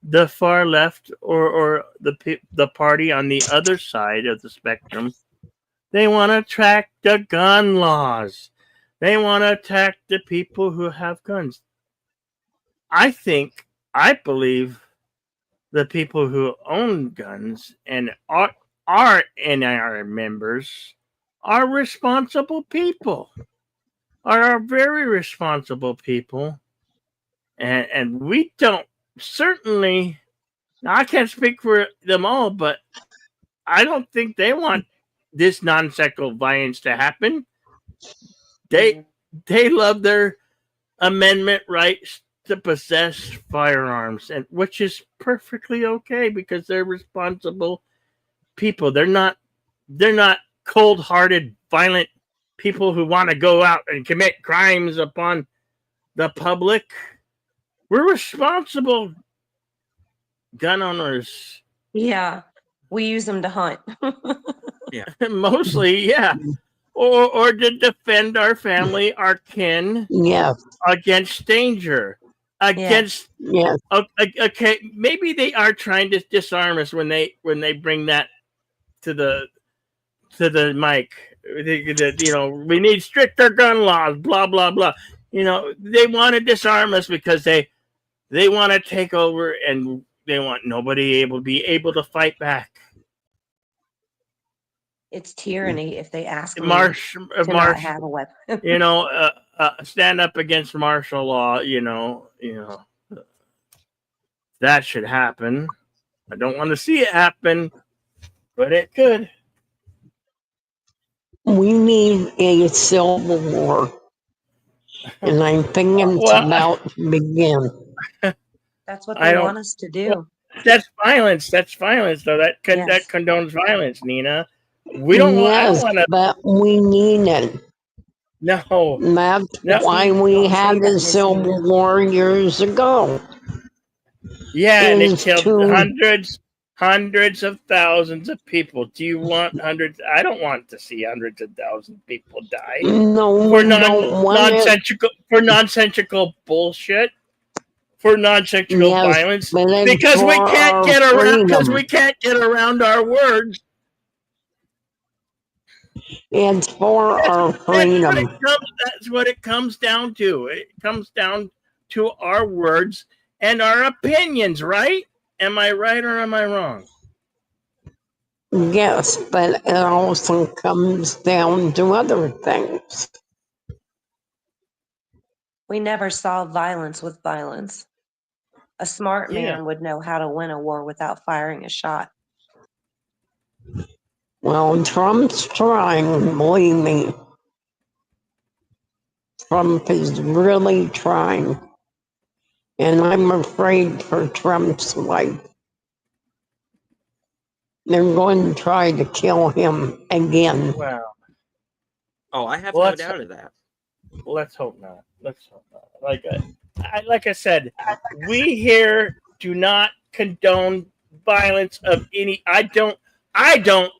the far left or the party on the other side of the spectrum, they want to attack the gun laws. They want to attack the people who have guns. I believe the people who own guns and are NRA members are responsible people, are very responsible people. And we don't certainly, now I can't speak for them all, but I don't think they want this non-sexual violence to happen. They love their amendment rights to possess firearms, and which is perfectly okay because they're responsible people. They're not cold-hearted, violent people who want to go out and commit crimes upon the public. We're responsible gun owners. Yeah, we use them to hunt. Yeah, mostly, yeah, or to defend our family, our kin, against danger, against okay. Maybe they are trying to disarm us when they bring that to the mic. We need stricter gun laws. Blah blah blah. They want to disarm us because they want to take over and they want nobody be able to fight back. It's tyranny if they ask me to not have a weapon. Stand up against martial law. That should happen. I don't want to see it happen, but it could. We need a civil war, and I'm thinking it's about to begin. That's what they want us to do. Well, that's violence. That's violence, though. That condones violence, Nina. We don't want to. But we need it. No. That's why we had the Civil War years ago. Yeah, and it killed hundreds of thousands of people. Do you want hundreds? I don't want to see hundreds of thousands of people die. No, for nonsensical bullshit. For nonsensical violence. Because we can't get around. Because we can't get around our words. It's for our freedom. That's what it comes down to. It comes down to our words and our opinions, right? Am I right or am I wrong? Yes, but it also comes down to other things. We never solve violence with violence. A smart Yeah. man would know how to win a war without firing a shot. Well, Trump's trying, believe me. Trump is really trying. And I'm afraid for Trump's life. They're going to try to kill him again. Well, Oh, I have Well, no that's- doubt of that. let's hope not. Let's hope not. Like I said, we here do not condone violence of any. I don't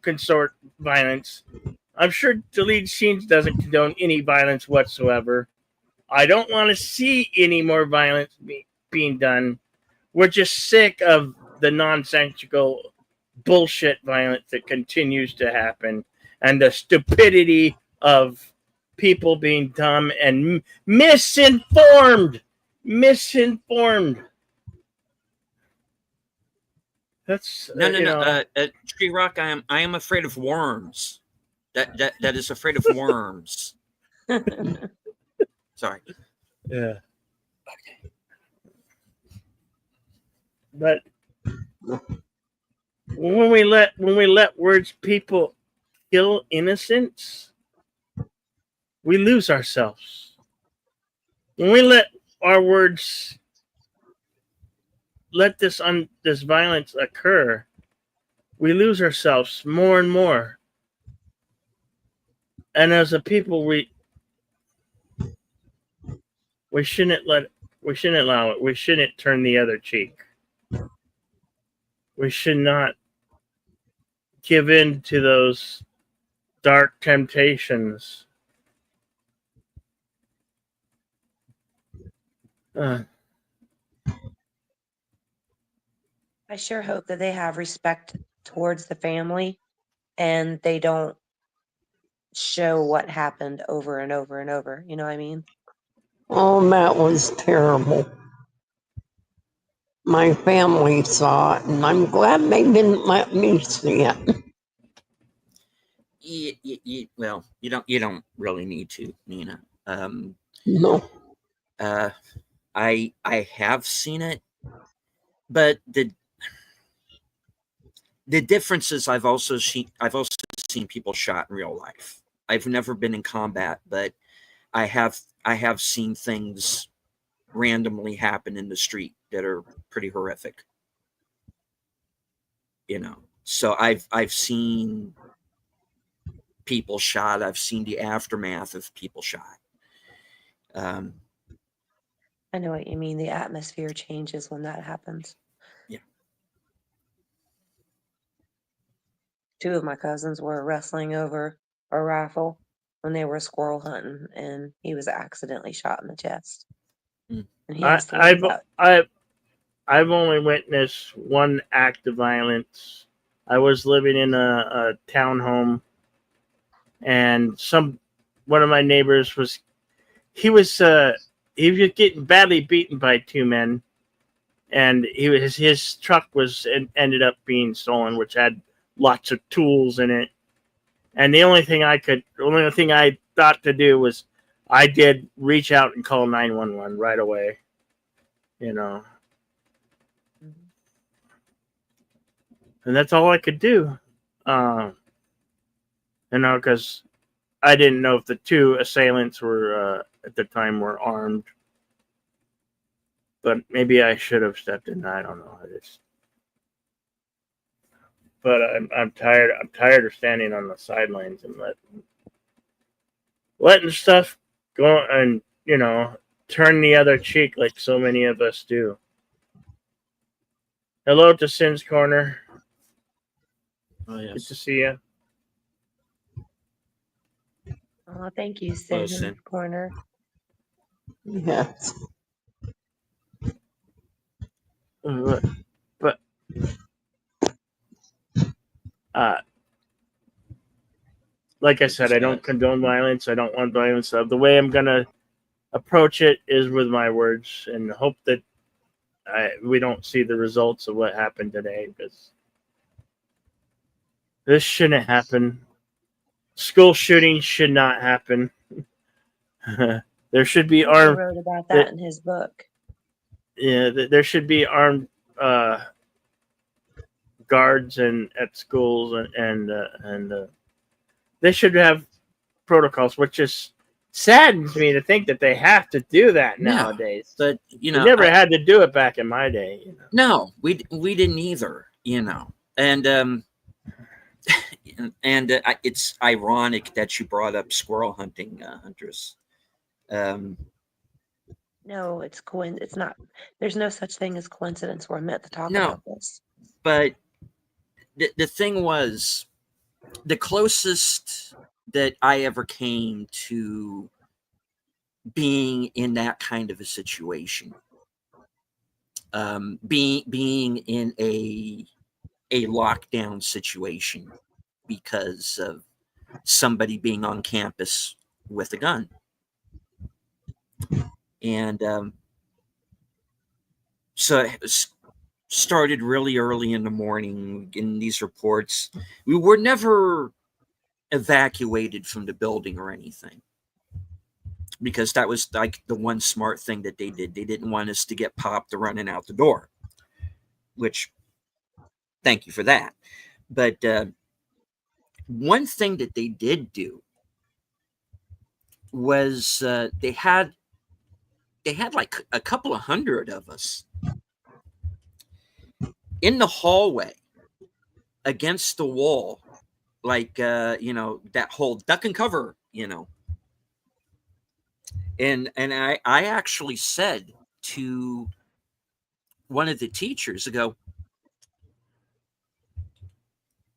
consort violence. I'm sure Deleted Scenes doesn't condone any violence whatsoever. I don't want to see any more violence being done. We're just sick of the nonsensical bullshit violence that continues to happen and the stupidity of people being dumb and misinformed. That's No. Tree Rock, I am afraid of worms. That is afraid of worms. Sorry. Yeah. But when we let words people kill innocents, we lose ourselves. When we let our words let this violence occur, we lose ourselves more and more. And as a people, we shouldn't allow it. We shouldn't turn the other cheek. We should not give in to those dark temptations. I sure hope that they have respect towards the family and they don't show what happened over and over and over. You know what I mean? Oh, that was terrible. My family saw it, and I'm glad they didn't let me see it. Well, you don't really need to, Nina. No. I have seen it, but the difference is I've also seen people shot in real life. I've never been in combat, but I have seen things randomly happen in the street that are pretty horrific. So I've seen people shot. I've seen the aftermath of people shot. I know what you mean. The atmosphere changes when that happens. Yeah. 2 of my cousins were wrestling over a rifle when they were squirrel hunting, and he was accidentally shot in the chest. Mm. And he has to live that. I've only witnessed one act of violence. I was living in a townhome, and one of my neighbors was getting badly beaten by 2 men, and his truck ended up being stolen, which had lots of tools in it. And the only thing I thought to do was I did reach out and call 911 right away. And that's all I could do. Because I didn't know if the 2 assailants were at the time were armed. But maybe I should have stepped in. I don't know. But I'm tired. I'm tired of standing on the sidelines and letting stuff go and turn the other cheek like so many of us do. Hello to Sin's Corner. Oh, yes. Good to see you. Oh, thank you, Hello, Sin Sin. Corner. Yes. But like I said, I don't condone violence. I don't want violence. The way I'm gonna approach it is with my words, and hope that we don't see the results of what happened today. Because This shouldn't happen. School shootings should not happen. There should be He armed. wrote about that in his book. Yeah, there should be armed guards and at schools and they should have protocols, which just saddens me to think that they have to do that Yeah, nowadays. but We never had to do it back in my day. You know? No, we didn't either. And it's ironic that you brought up squirrel hunting, Huntress. No, it's not. There's no such thing as coincidence. We're meant to talk No. about this. But the thing was, the closest that I ever came to being in that kind of a situation, being in a lockdown situation because of somebody being on campus with a gun. And so it started really early in the morning in these reports. We were never evacuated from the building or anything, because that was like the one smart thing that they did. They didn't want us to get popped or running out the door, which thank you for that. But one thing that they did do was they had like a couple of hundred of us in the hallway against the wall, like that whole duck and cover, and I actually said to one of the teachers, I go,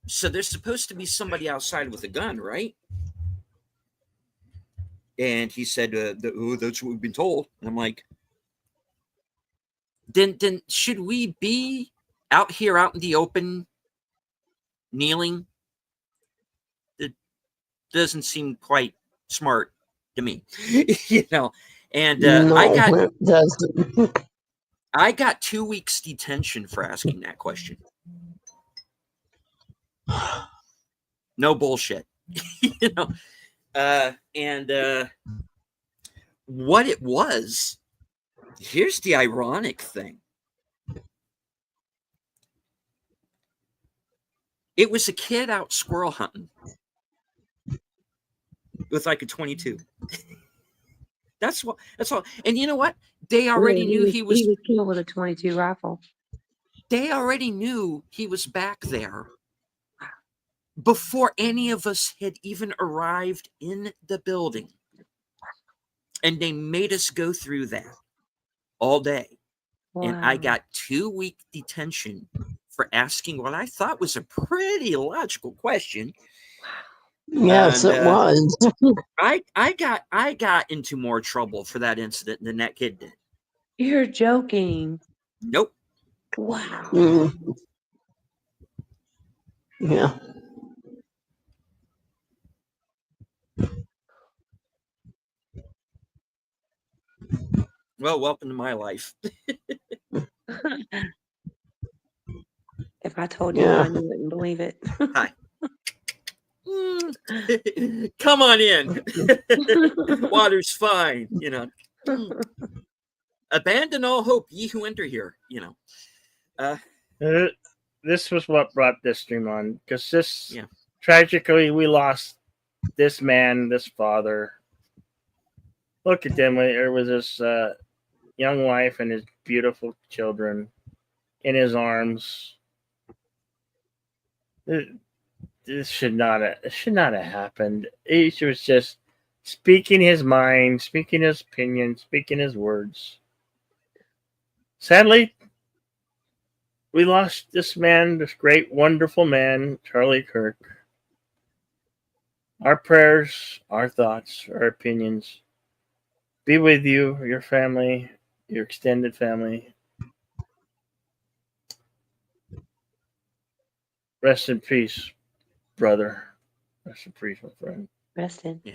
so there's supposed to be somebody outside with a gun, right? And he said, oh, that's what we've been told. And I'm like, then should we be out here out in the open kneeling? It doesn't seem quite smart to me. And No, it doesn't. I got 2 weeks detention for asking that question. No bullshit. And what it was, here's the ironic thing. It was a kid out squirrel hunting with like a 22. That's all. And you know what? They already knew he was killed with a 22 rifle. They already knew he was back there before any of us had even arrived in the building. And they made us go through that all day. Wow. And I got 2-week detention for asking what I thought was a pretty logical question. Yes, it was. I got into more trouble for that incident than that kid did. You're joking. Nope. Wow. Mm. Yeah. Well, welcome to my life. If I told you mine, you wouldn't believe it. Hi. Come on in. Water's fine, Abandon all hope, ye who enter here, This was what brought this stream on, because tragically we lost this man, this father. Look at them. There was this young wife and his beautiful children in his arms. This should not have happened. He was just speaking his mind, speaking his opinion, speaking his words. Sadly, we lost this man, this great, wonderful man, Charlie Kirk. Our prayers, our thoughts, our opinions be with you, your family, your extended family. Rest in peace, brother. Rest in peace, my friend. Rest in peace.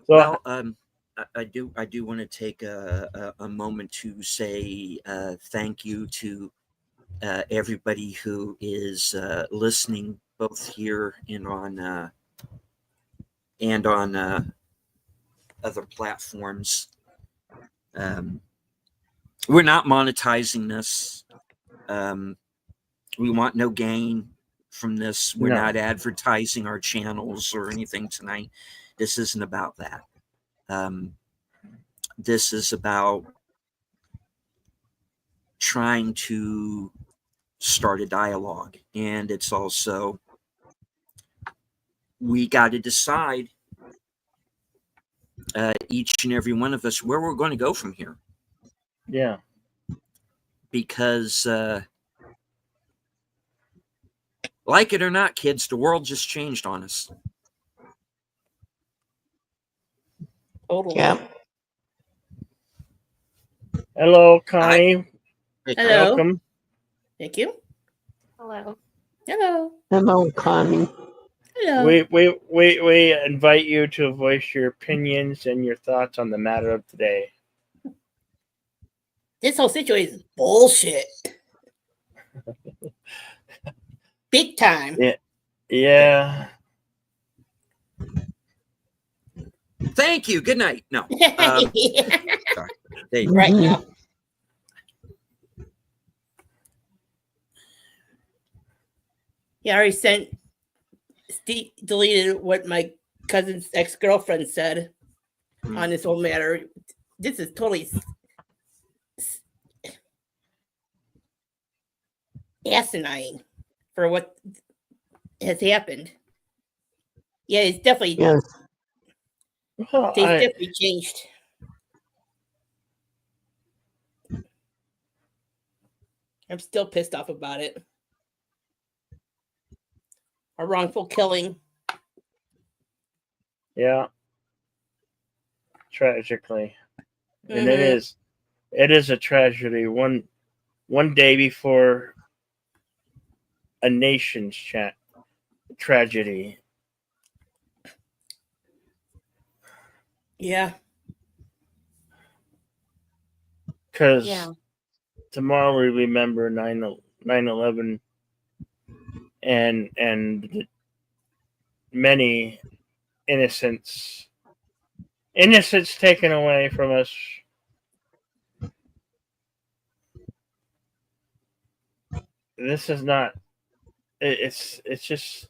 So Well, I do want to take a moment to say thank you to everybody who is listening, both here and on other platforms. We're not monetizing this. We want no gain from this. We're No. not advertising our channels or anything tonight. This isn't about that. This is about trying to start a dialogue. And it's also, we got to decide, each and every one of us, where we're going to go from here. yeah, Because, like it or not, kids, the world just changed on us. Totally. Yeah. hello, Connie. Hello. Welcome. Thank you. Hello. Hello. Hello, Connie. Hello. We invite you to voice your opinions and your thoughts on the matter of today. This whole situation is bullshit. Big time. Yeah. Thank you. Good night. No. Sorry. There you go. Right Mhm. now. He already sent. Steve deleted what my cousin's ex-girlfriend said on this whole matter. This is totally asinine for what has happened. Yeah, it's definitely Yes. Well, they've definitely changed. I'm still pissed off about it. A wrongful killing. yeah. Tragically, and Mhm. it is a tragedy. One day before a nation's tragedy. Yeah. Because Yeah. tomorrow we remember 9/11 and many innocents taken away from us. This is not. It's just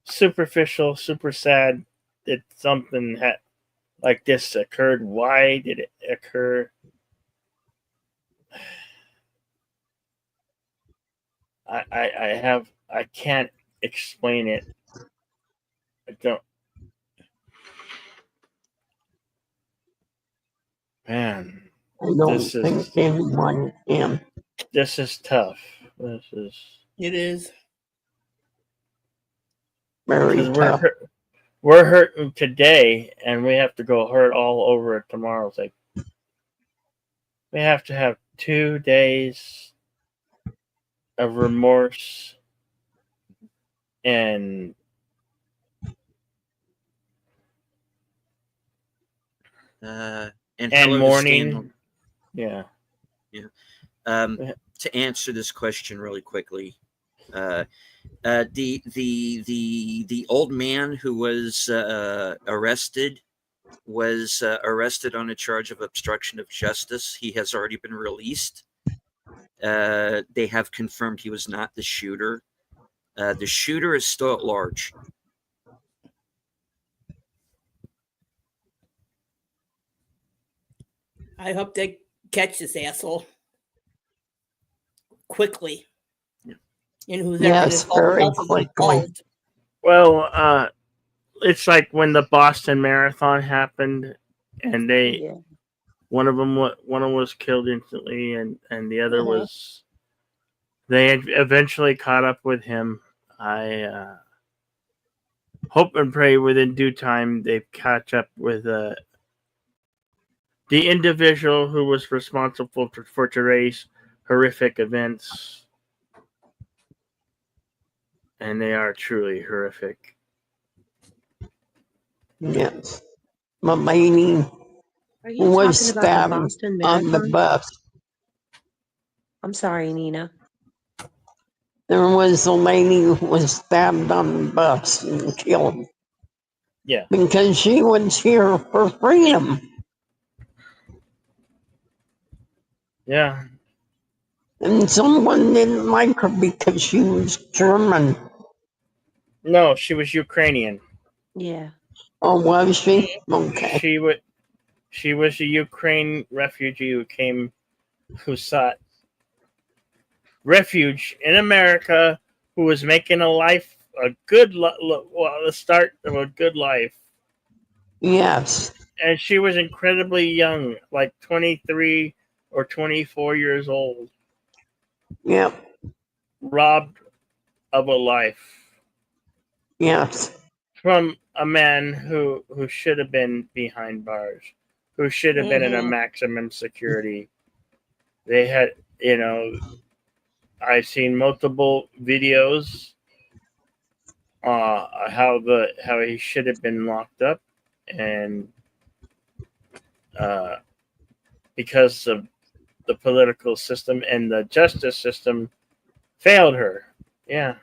superficial, super sad that something like this occurred. Why did it occur? I can't explain it. I don't. Man, I don't this think is anyone can. this is tough. This is It is. Very because tough. we're hurting today, and we have to go hurt all over it tomorrow. It's like we have to have 2 days of remorse and And hello to mourning. Stan. Yeah. To answer this question really quickly, the old man who was arrested was arrested on a charge of obstruction of justice. He has already been released. They have confirmed he was not the shooter. The shooter is still at large. I hope they catch this asshole quickly. Yeah. And who's Yes, very quickly. involved. Well, it's like when the Boston Marathon happened, and Yeah. one of them was killed instantly, and the other Uh-huh. was they had eventually caught up with him. I hope and pray within due time they catch up with the individual who was responsible for today's horrific events, and they are truly horrific. Yes. the lady Are who you was talking about the stabbed Boston on the Marathon? bus. I'm sorry, Nina. There was a lady who was stabbed on the bus and killed Yeah. because she was here for freedom. Yeah. And someone didn't like her because she was German. No, she was Ukrainian. Yeah. Oh, was she? Okay. She was a Ukraine refugee who sought refuge in America, who was making the start of a good life. Yes. And she was incredibly young, like 23 or 24 years old, Yep. robbed of a life Yes. from a man who should have been behind bars, who should have been in a Mhm. maximum security. They had, I've seen multiple videos how he should have been locked up, and uh, because of the political system and the justice system failed her. Yeah,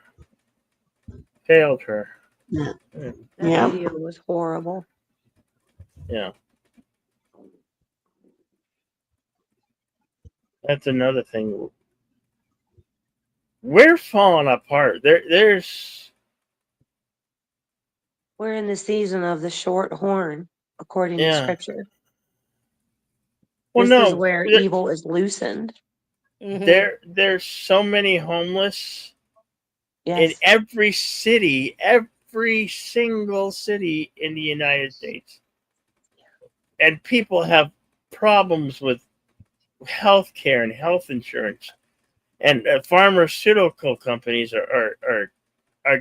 failed her. Yeah. That Yep. video was horrible. Yeah, that's another thing. We're falling apart. There's We're in the season of the short horn, according to yeah. scripture. Well, This is no, where evil is loosened. Mhm. there's so many homeless in Yes. every city, every single city in the United States, and people have problems with health care and health insurance, and pharmaceutical companies are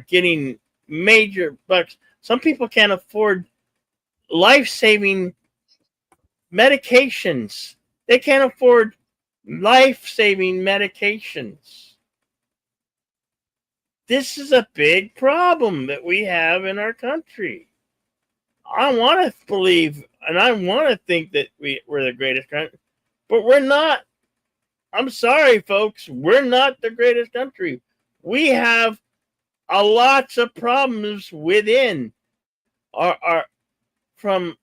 getting major bucks. Some people can't afford life-saving medications. They can't afford life-saving medications. This is a big problem that we have in our country. I want to believe and I want to think that we're the greatest country, but we're not. I'm sorry, folks. We're not the greatest country. We have lots of problems within our from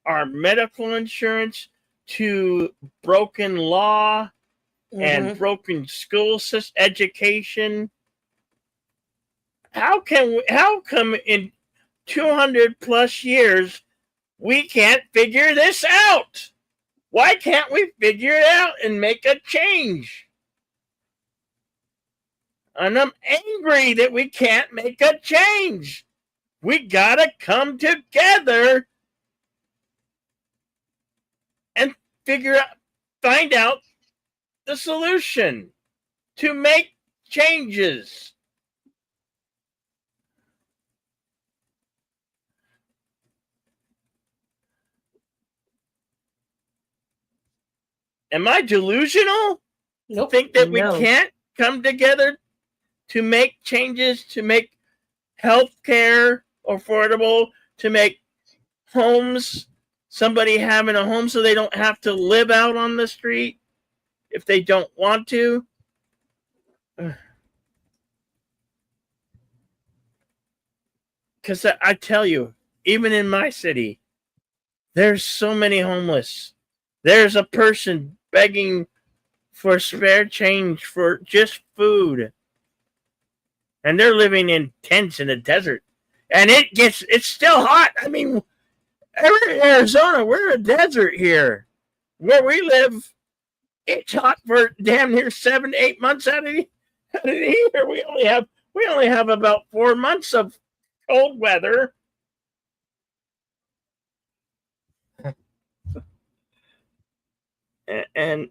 our medical insurance to broken law and Mhm. broken school system education. How come in 200 plus years we can't figure this out? Why can't we figure it out and make a change? And I'm angry that we can't make a change. We gotta come together and find out the solution to make changes. Am I delusional to Nope. think that we No. can't come together to make changes, to make health care affordable, to make homes, somebody having a home so they don't have to live out on the street if they don't want to? Because I tell you, even in my city, there's so many homeless. There's a person begging for spare change for just food. And they're living in tents in the desert. And it's still hot. I mean, Arizona, we're a desert here. Where we live, it's hot for damn near 7 to 8 months out of the year. We only have about 4 months of cold weather. And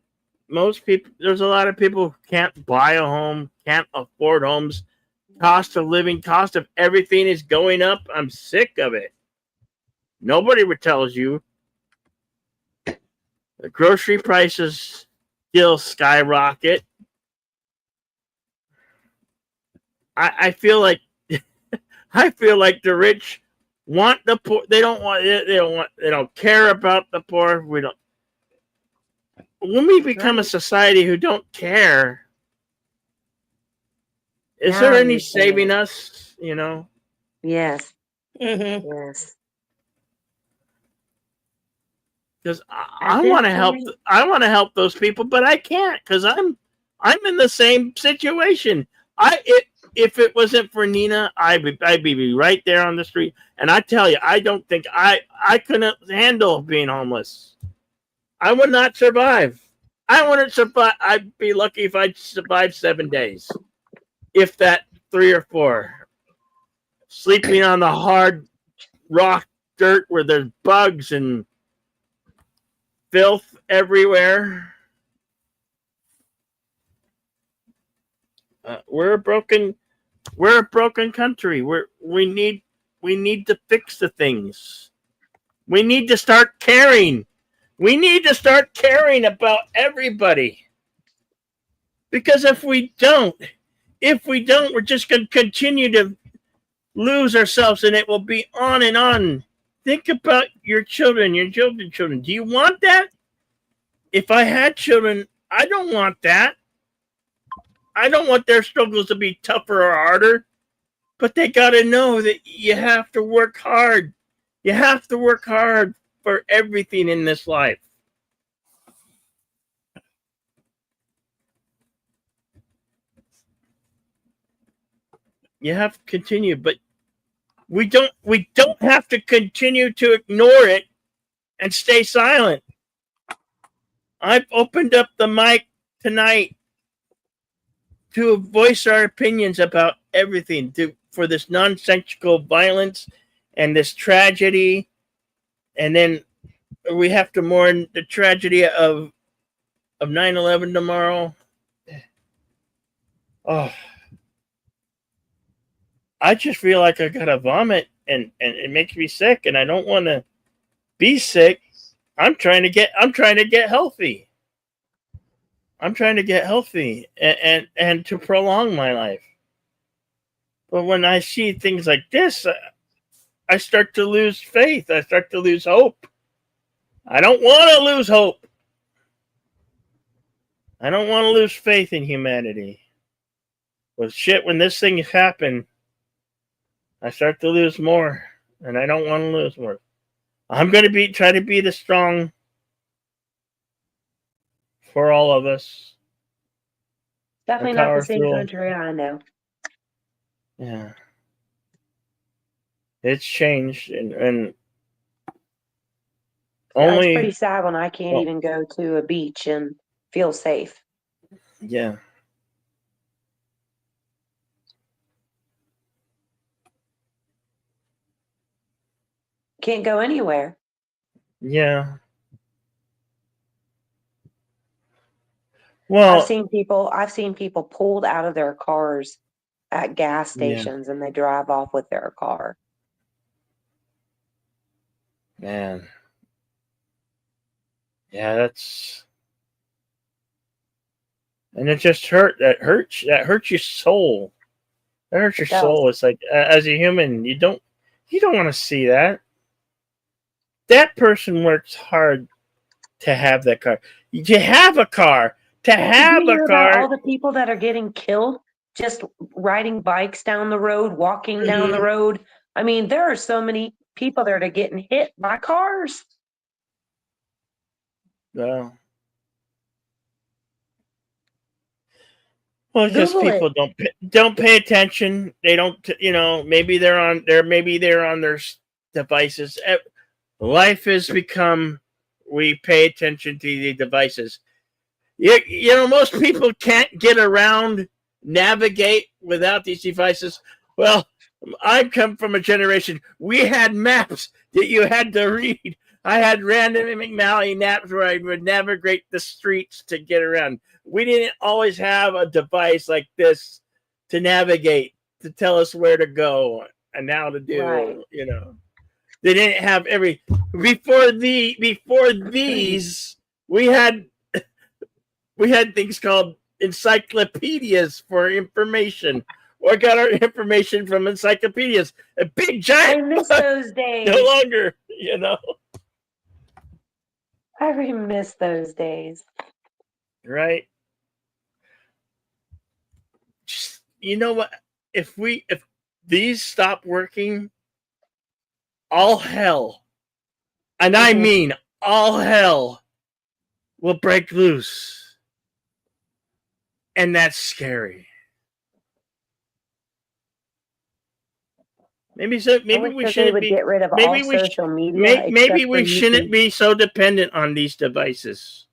most people, there's a lot of people who can't buy a home, can't afford homes. Cost of living, cost of everything is going up. I'm sick of it. Nobody tells you the grocery prices still skyrocket. I feel like I feel like the rich want the poor. They don't care about the poor. We don't. When we become a Right. society who don't care, is Now there I'm any saving understanding. us? Yes. Mm-hmm. Yes. Because At I this want to help. point, I want to help those people, but I can't because I'm in the same situation. If it wasn't for Nina, I'd be right there on the street. And I tell you, I don't think I couldn't handle being homeless. I would not survive. I wouldn't survive. I'd be lucky if I'd survive 7 days, if that 3 or 4. Sleeping on the hard rock dirt where there's bugs and filth everywhere. We're a broken country. We need to fix the things. We need to start caring. We need to start caring about everybody. Because if we don't, we're just going to continue to lose ourselves, and it will be on and on. Think about your children, your children's children. Do you want that? If I had children, I don't want that. I don't want their struggles to be tougher or harder. But they got to know that you have to work hard. You have to work hard for everything in this life. You have to continue, but we don't have to continue to ignore it and stay silent. I've opened up the mic tonight to voice our opinions about everything, for this nonsensical violence and this tragedy. And then we have to mourn the tragedy of 9/11 tomorrow. Oh, I just feel like I gotta vomit, and it makes me sick, and I don't want to be sick. I'm trying to get healthy. I'm trying to get healthy and to prolong my life. But when I see things like this, I start to lose faith. I start to lose hope. I don't want to lose hope. I don't want to lose faith in humanity. But shit, when this thing happened, I start to lose more, and I don't want to lose more. I'm going to try to be the strong for all of us. definitely not the same country I know. Yeah. It's changed, and It's only pretty sad when I can't even go to a beach and feel safe. Yeah. Can't go anywhere. Yeah. Well, I've seen people pulled out of their cars at gas stations, and they drive off with their car. Man. Yeah, and it just that hurts your soul. That hurts your soul. It's like, as a human, you don't want to see that. That person works hard to have that car. To have a car. To have a car. About all the people that are getting killed just riding bikes down the road, walking down the road. I mean, there are so many people that are getting hit by cars. Well, just people don't pay attention. They don't, maybe they're on their devices. Life has become, we pay attention to the devices. Most people can't get around, navigate without these devices. Well, I come from a generation, we had maps that you had to read. I had Random and McNally maps where I would navigate the streets to get around. We didn't always have a device like this to navigate, to tell us where to go and how to do, right. They didn't have before these, we had things called encyclopedias for information. or got our information from encyclopedias. A big I giant miss book, those days. no longer, you know. I miss those days. Right? Just, you know what? If these stop working, all hell, and I mean all hell, will break loose. And that's scary. Maybe I we wish that they shouldn't would be. get rid of all Maybe we social media. maybe except for we shouldn't YouTube. be so dependent on these devices.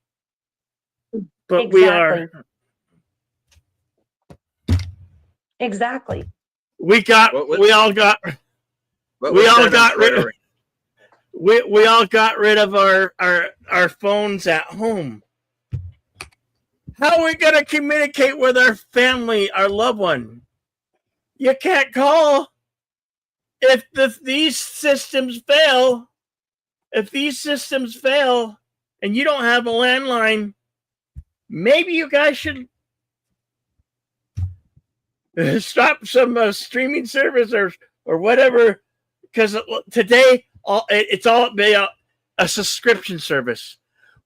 But we Exactly. are. Exactly. We got. What was- We all got. What We was all that on got rid Twitter? of. We all got rid of our phones at home. How are we gonna communicate with our family, our loved one? You can't call. If these systems fail, and you don't have a landline, maybe you guys should stop some streaming service or whatever, because today it's all a subscription service.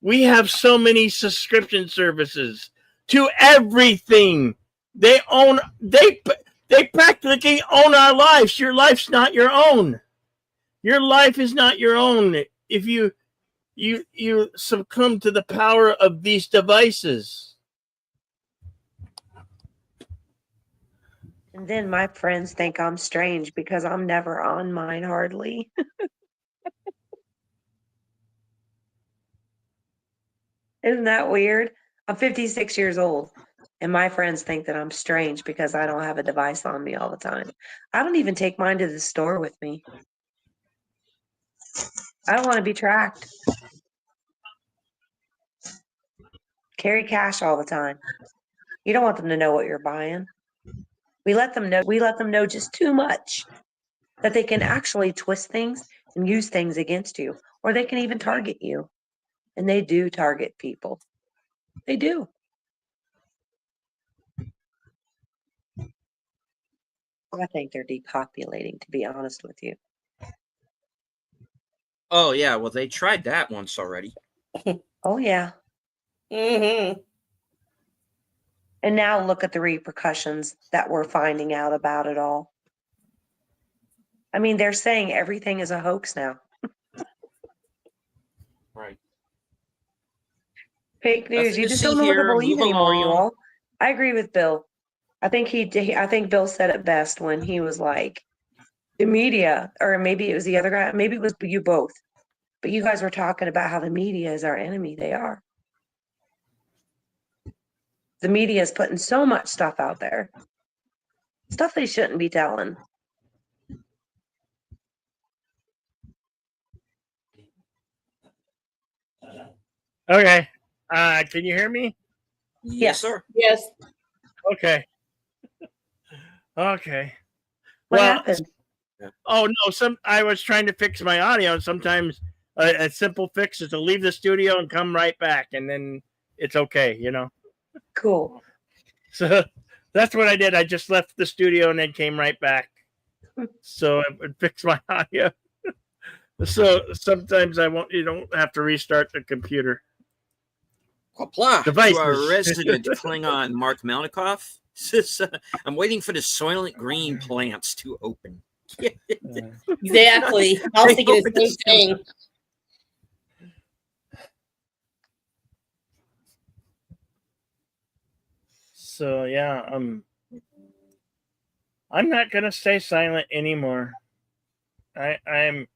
We have so many subscription services to everything. They practically own our lives. Your life's not your own. Your life is not your own if you succumb to the power of these devices. And then my friends think I'm strange because I'm never on mine hardly. Isn't that weird? I'm 56 years old, and my friends think that I'm strange because I don't have a device on me all the time. I don't even take mine to the store with me. I don't want to be tracked. Carry cash all the time. You don't want them to know what you're buying. We let them know just too much that they can actually twist things and use things against you, or they can even target you. And they do target people. They do. I think they're depopulating, to be honest with you. Oh yeah, well they tried that once already. Oh, yeah. Mm-hmm. And now look at the repercussions that we're finding out about it all. I mean, they're saying everything is a hoax now. Right. Fake news. Nothing You to just see don't know what to here, believe move anymore, you along. all. I agree with Bill. I think Bill said it best when he was like, the media, or maybe it was the other guy, maybe it was you both. But you guys were talking about how the media is our enemy. They are. The media is putting so much stuff out there. Stuff they shouldn't be telling. Okay. Can you hear me? Yes, sir. Yes. Okay. Okay. What Well, happened? oh no, I was trying to fix my audio. Sometimes a simple fix is to leave the studio and come right back, and then it's okay, you know. Cool. So that's what I did. I just left the studio and then came right back. So it would fix my audio. So sometimes you don't have to restart the computer. Qapla' to Devices. our resident Klingon, Mark Malnikoff. Says, I'm waiting for the Soylent Green plants to open. Exactly. I was thinking the same thing. So yeah, I'm not gonna stay silent anymore. I am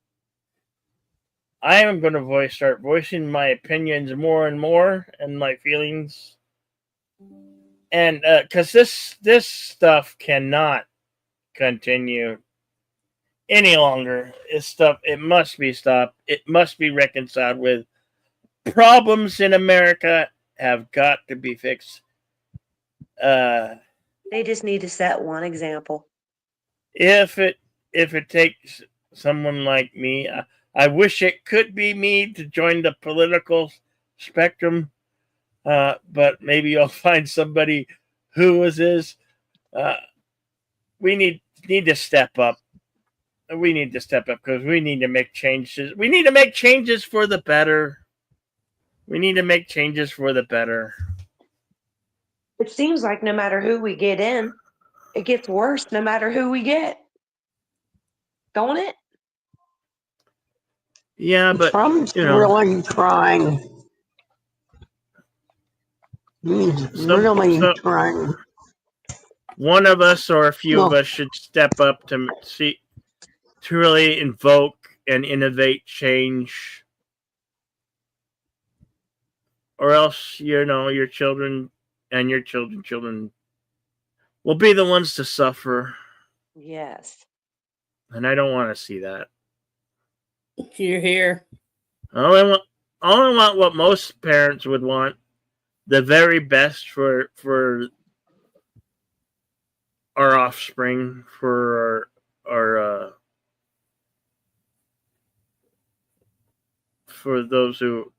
going to start voicing my opinions more and more and my feelings, and because this stuff cannot continue any longer. It must be stopped. It must be reconciled with. Problems in America have got to be fixed. They just need to set one example. If it takes someone like me, I wish it could be me to join the political spectrum, but maybe you'll find somebody who is. we need to step up. We need to step up because we need to make changes. We need to make changes for the better. We need to make changes for the better. It seems like no matter who we get in, it gets worse no matter who we get. Don't it? Yeah, but Trump's really trying. He's really trying. One of us or a few of us should step up to really invoke and innovate change, or else your children and your children will be the ones to suffer. Yes. And I don't want to see that. You're here. I only want what most parents would want, the very best for our offspring, for our for those who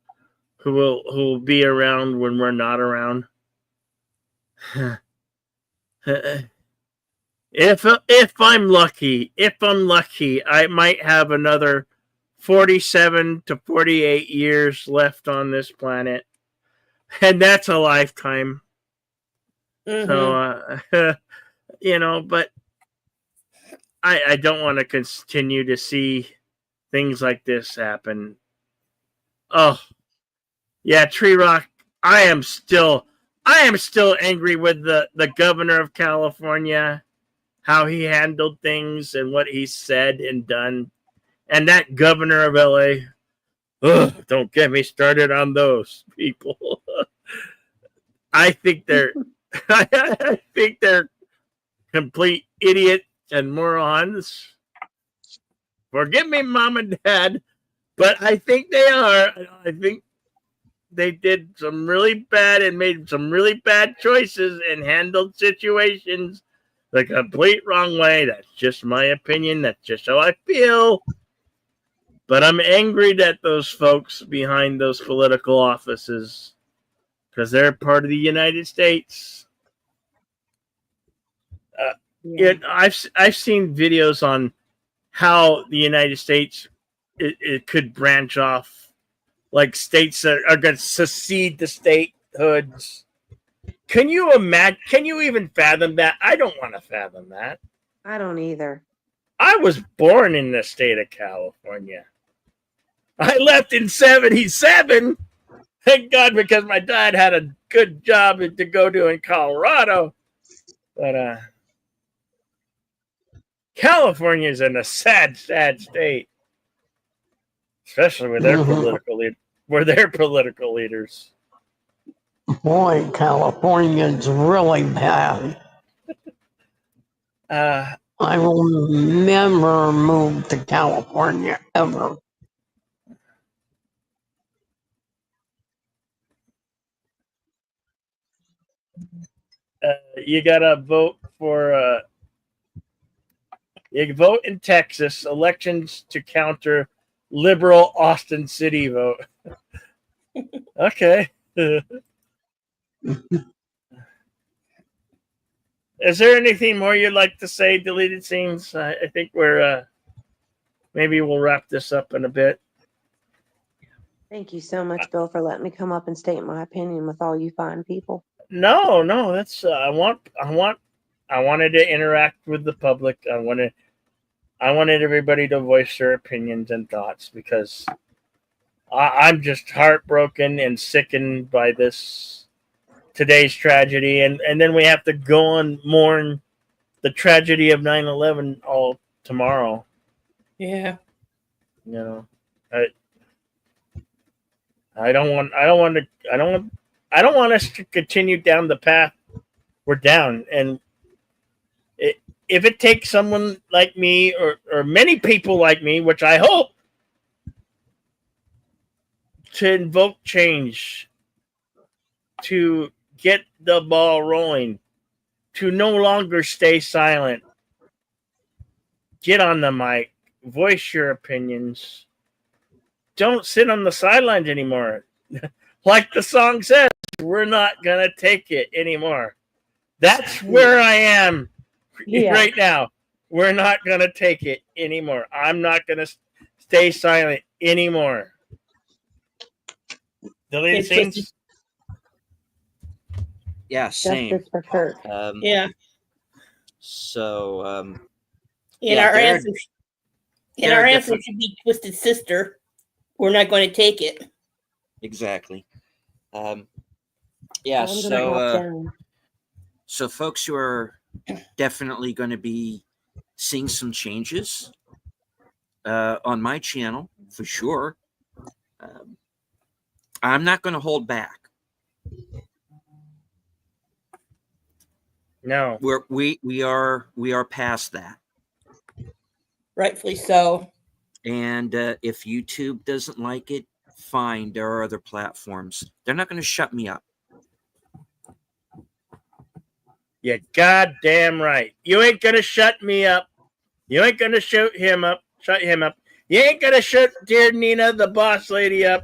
will be around when we're not around. If I'm lucky, I might have another 47 to 48 years left on this planet, and that's a lifetime. Mm-hmm. So, but I don't want to continue to see things like this happen. Oh, yeah, Tree Rock. I am still angry with the governor of California, how he handled things and what he said and done. And that governor of LA, don't get me started on those people. I think they're complete idiots and morons. Forgive me, Mom and Dad, but I think they are. I think they did some really bad and made some really bad choices and handled situations the complete wrong way. That's just my opinion. That's just how I feel. But I'm angry at those folks behind those political offices because they're part of the United States. I've seen videos on how the United States it could branch off, like states that are going to secede the statehoods. Can you imagine? Can you even fathom that? I don't want to fathom that. I don't either. I was born in the state of California. I left in 1977. Thank God, because my dad had a good job to go to in Colorado. But California is in a sad state, especially with their political leaders. Boy, California's really bad. I will never move to California ever. You gotta vote for. You vote in Texas elections to counter liberal Austin City vote. Okay. Is there anything more you'd like to say, Deleted Scenes? I think we're maybe we'll wrap this up in a bit. Thank you so much, Bill, for letting me come up and state my opinion with all you fine people. No, that's I wanted to interact with the public. I wanted everybody to voice their opinions and thoughts because I'm just heartbroken and sickened by today's tragedy, and then we have to go and mourn the tragedy of 9/11 all tomorrow. Yeah. I don't want us to continue down the path we're down. And if it takes someone like me or many people like me, which I hope, to invoke change, to get the ball rolling, to no longer stay silent, get on the mic, voice your opinions. Don't sit on the sidelines anymore. Like the song says, we're not going to take it anymore. That's where I am Yeah. right now, we're not going to take it anymore. I'm not going to stay silent anymore. Deleted It's just- scenes? Yeah, same. Justice for Kirk. Yeah. So And Yeah, our they're- answer they're our answer different- should be Twisted Sister. We're not going to take it. exactly. Yeah. I'm gonna drop down. So folks, you are definitely going to be seeing some changes on my channel for sure. I'm not going to hold back. No. We are past that. Rightfully so. And if YouTube doesn't like it, fine. There are other platforms. They're not going to shut me up. You're goddamn right. You ain't going to shut me up. You ain't going to shut him up. You ain't going to shut dear Nina, the boss lady, up.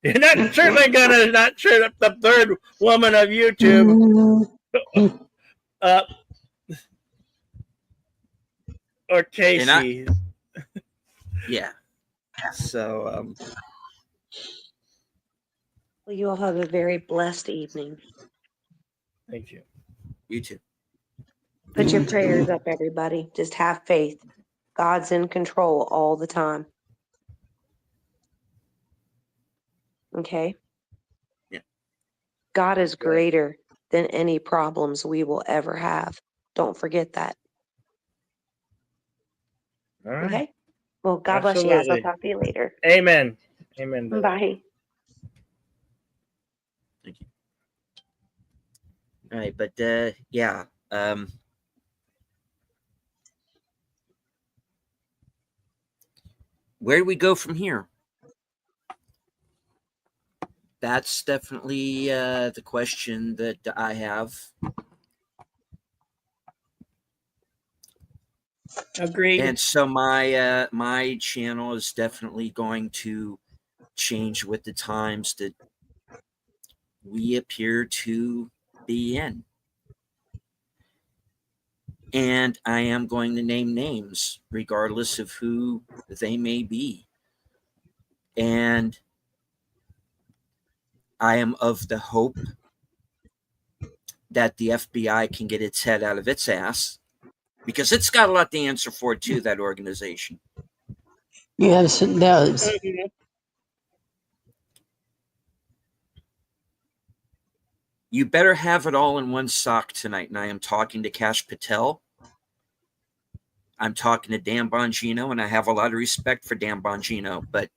You're not certainly going to not shut up the third woman of YouTube up. Or Casey. Yeah. So Well, you all have a very blessed evening. Thank you. you too. Put your prayers up, everybody. Just have faith. God's in control all the time. Okay? Yeah. God is greater than any problems we will ever have. Don't forget that. All right. Okay? Well, God bless you guys. I'll Absolutely. talk to you later. Amen. Amen. brother. Bye. Thank you. All right, but yeah. Where do we go from here? That's definitely the question that I have. Agreed. And so my channel is definitely going to change with the times that we appear to be in. And I am going to name names regardless of who they may be. And I am of the hope that the FBI can get its head out of its ass, because it's got a lot to answer for too, that organization. Yes, it does. You better have it all in one sock tonight. And I am talking to Kash Patel. I'm talking to Dan Bongino, and I have a lot of respect for Dan Bongino, but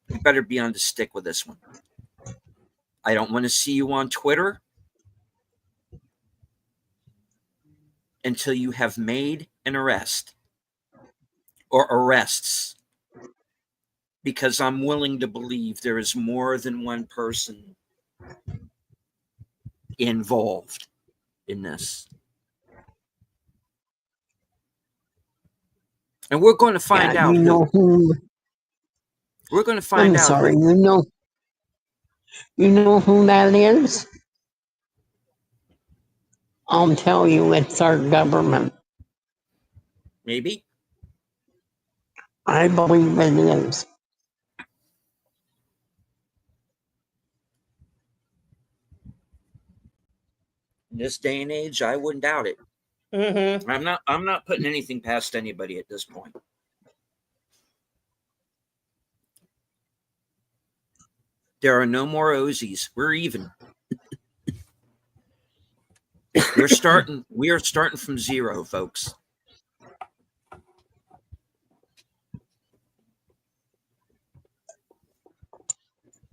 you better be on the stick with this one. I don't want to see you on Twitter until you have made an arrest or arrests, because I'm willing to believe there is more than one person involved in this. And we're going to find out You who. know who? We're going to find I'm out sorry. who. You know who that is? I'll tell you. It's our government. Maybe. I believe it is. In this day and age, I wouldn't doubt it. Mm-hmm. I'm not putting anything past anybody at this point. There are no more Ozies. We're even. We are starting from zero, folks.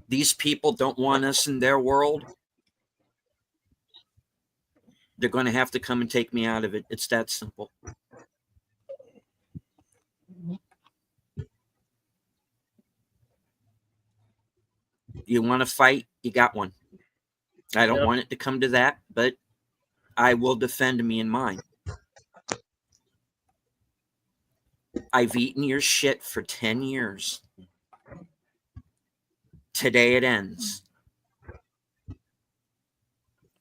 These people don't want us in their world. They're going to have to come and take me out of it. It's that simple. You want to fight? You got one. I don't want it to come to that, but I will defend me and mine. I've eaten your shit for 10 years. Today it ends.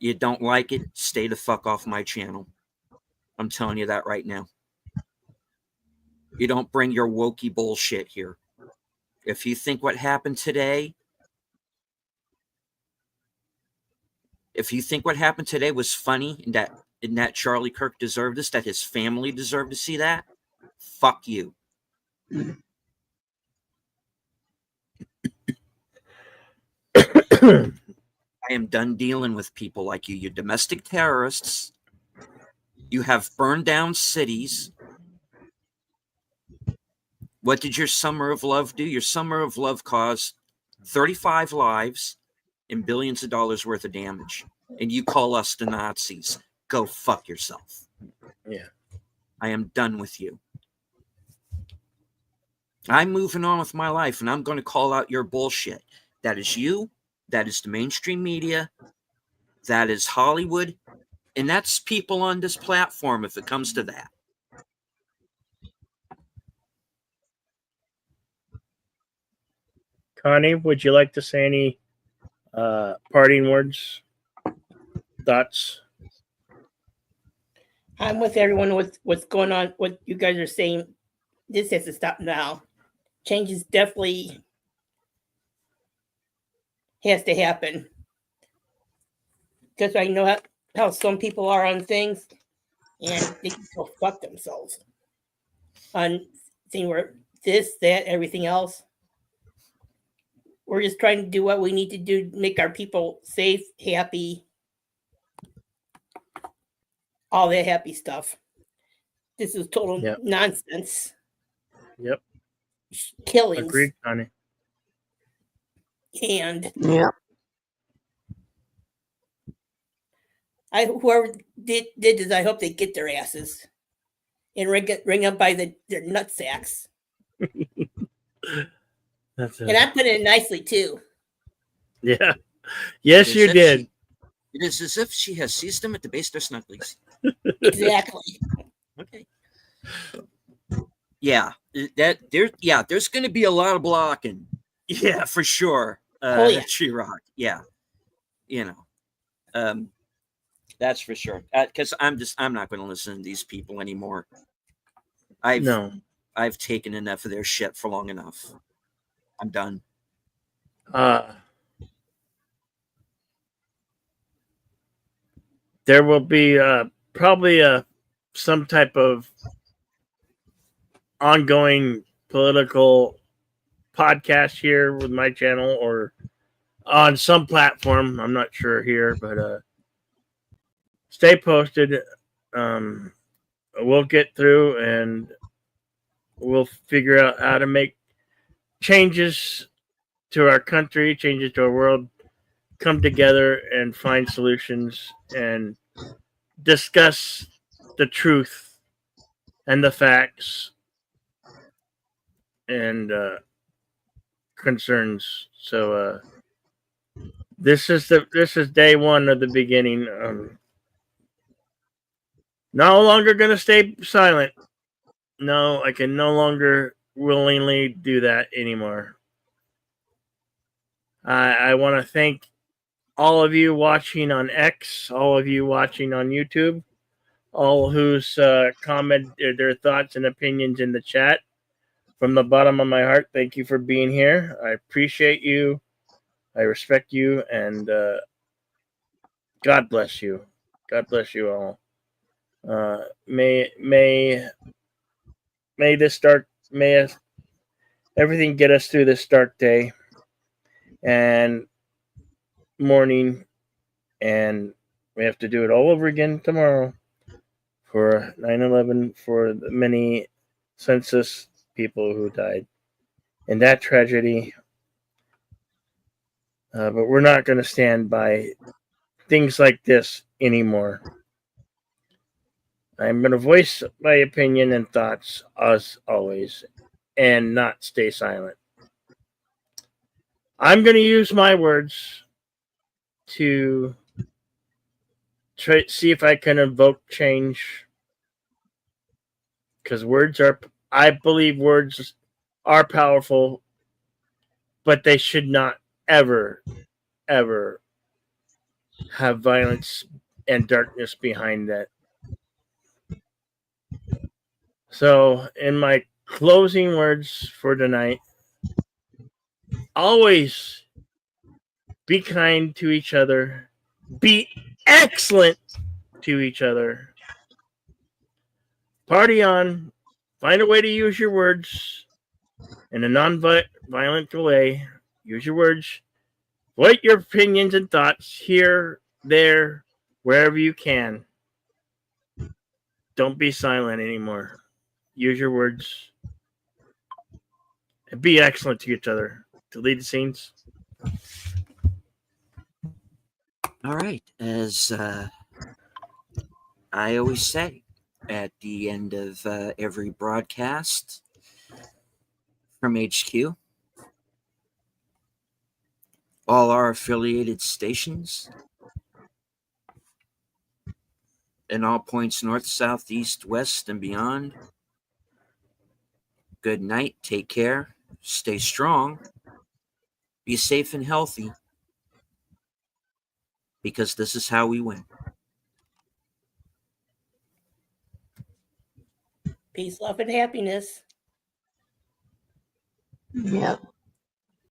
You don't like it? Stay the fuck off my channel. I'm telling you that right now. You don't bring your wokey bullshit here. If you think what happened today, was funny and that Charlie Kirk deserved this, that his family deserved to see that, fuck you. I am done dealing with people like you. You're domestic terrorists. You have burned down cities. What did your summer of love do? Your summer of love caused 35 lives and billions of dollars worth of damage. And you call us the Nazis. Go fuck yourself. Yeah. I am done with you. I'm moving on with my life, and I'm going to call out your bullshit. That is you. That is the mainstream media. That is Hollywood. And that's people on this platform if it comes to that. Connie, would you like to say any parting words, thoughts? I'm with everyone with what's going on, what you guys are saying. This has to stop now. Changes definitely has to happen. Because I know how some people are on things and they can go fuck themselves. On thing where this, that, everything else. We're just trying to do what we need to do to make our people safe, happy, all that happy stuff. This is total nonsense. Yep. Killings. Agreed, Connie. And Yeah. whoever did this, I hope they get their asses and ring up by their nutsacks. And I put it nicely too. Yeah. Yes, you did. It is as if she has seized them at the base of their snugglies. Exactly. Okay. Yeah, there's going to be a lot of blocking. Yeah, for sure. She-Rock. Yeah, that's for sure. Because I'm not going to listen to these people anymore. I've taken enough of their shit for long enough. I'm done. There will be probably some type of ongoing political podcast here with my channel or on some platform. I'm not sure here, but stay posted. We'll get through and we'll figure out how to make changes to our country, changes to our world, come together and find solutions and discuss the truth and the facts and concerns. So this is day one of the beginning. No longer gonna stay silent. No, I can no longer willingly do that anymore. I want to thank all of you watching on X, all of you watching on YouTube, all who's commented their thoughts and opinions in the chat. From the bottom of my heart, thank you for being here. I appreciate you. I respect you, and God bless you. God bless you all. May everything get us through this dark day and morning, and we have to do it all over again tomorrow for 9/11 for the many senseless people who died in that tragedy. But we're not going to stand by things like this anymore. I'm going to voice my opinion and thoughts as always and not stay silent. I'm going to use my words to see if I can evoke change, because I believe words are powerful, but they should not ever have violence and darkness behind that. So, in my closing words for tonight, always be kind to each other, be excellent to each other, party on, find a way to use your words in a non-violent way. Use your words, voice your opinions and thoughts here, there, wherever you can. Don't be silent anymore. Use your words and be excellent to each other. To lead the scenes. All right. As I always say at the end of every broadcast from HQ, all our affiliated stations in all points north, south, east, west, and beyond. Good night. Take care. Stay strong. Be safe and healthy, because this is how we win. Peace, love, and happiness. Yeah.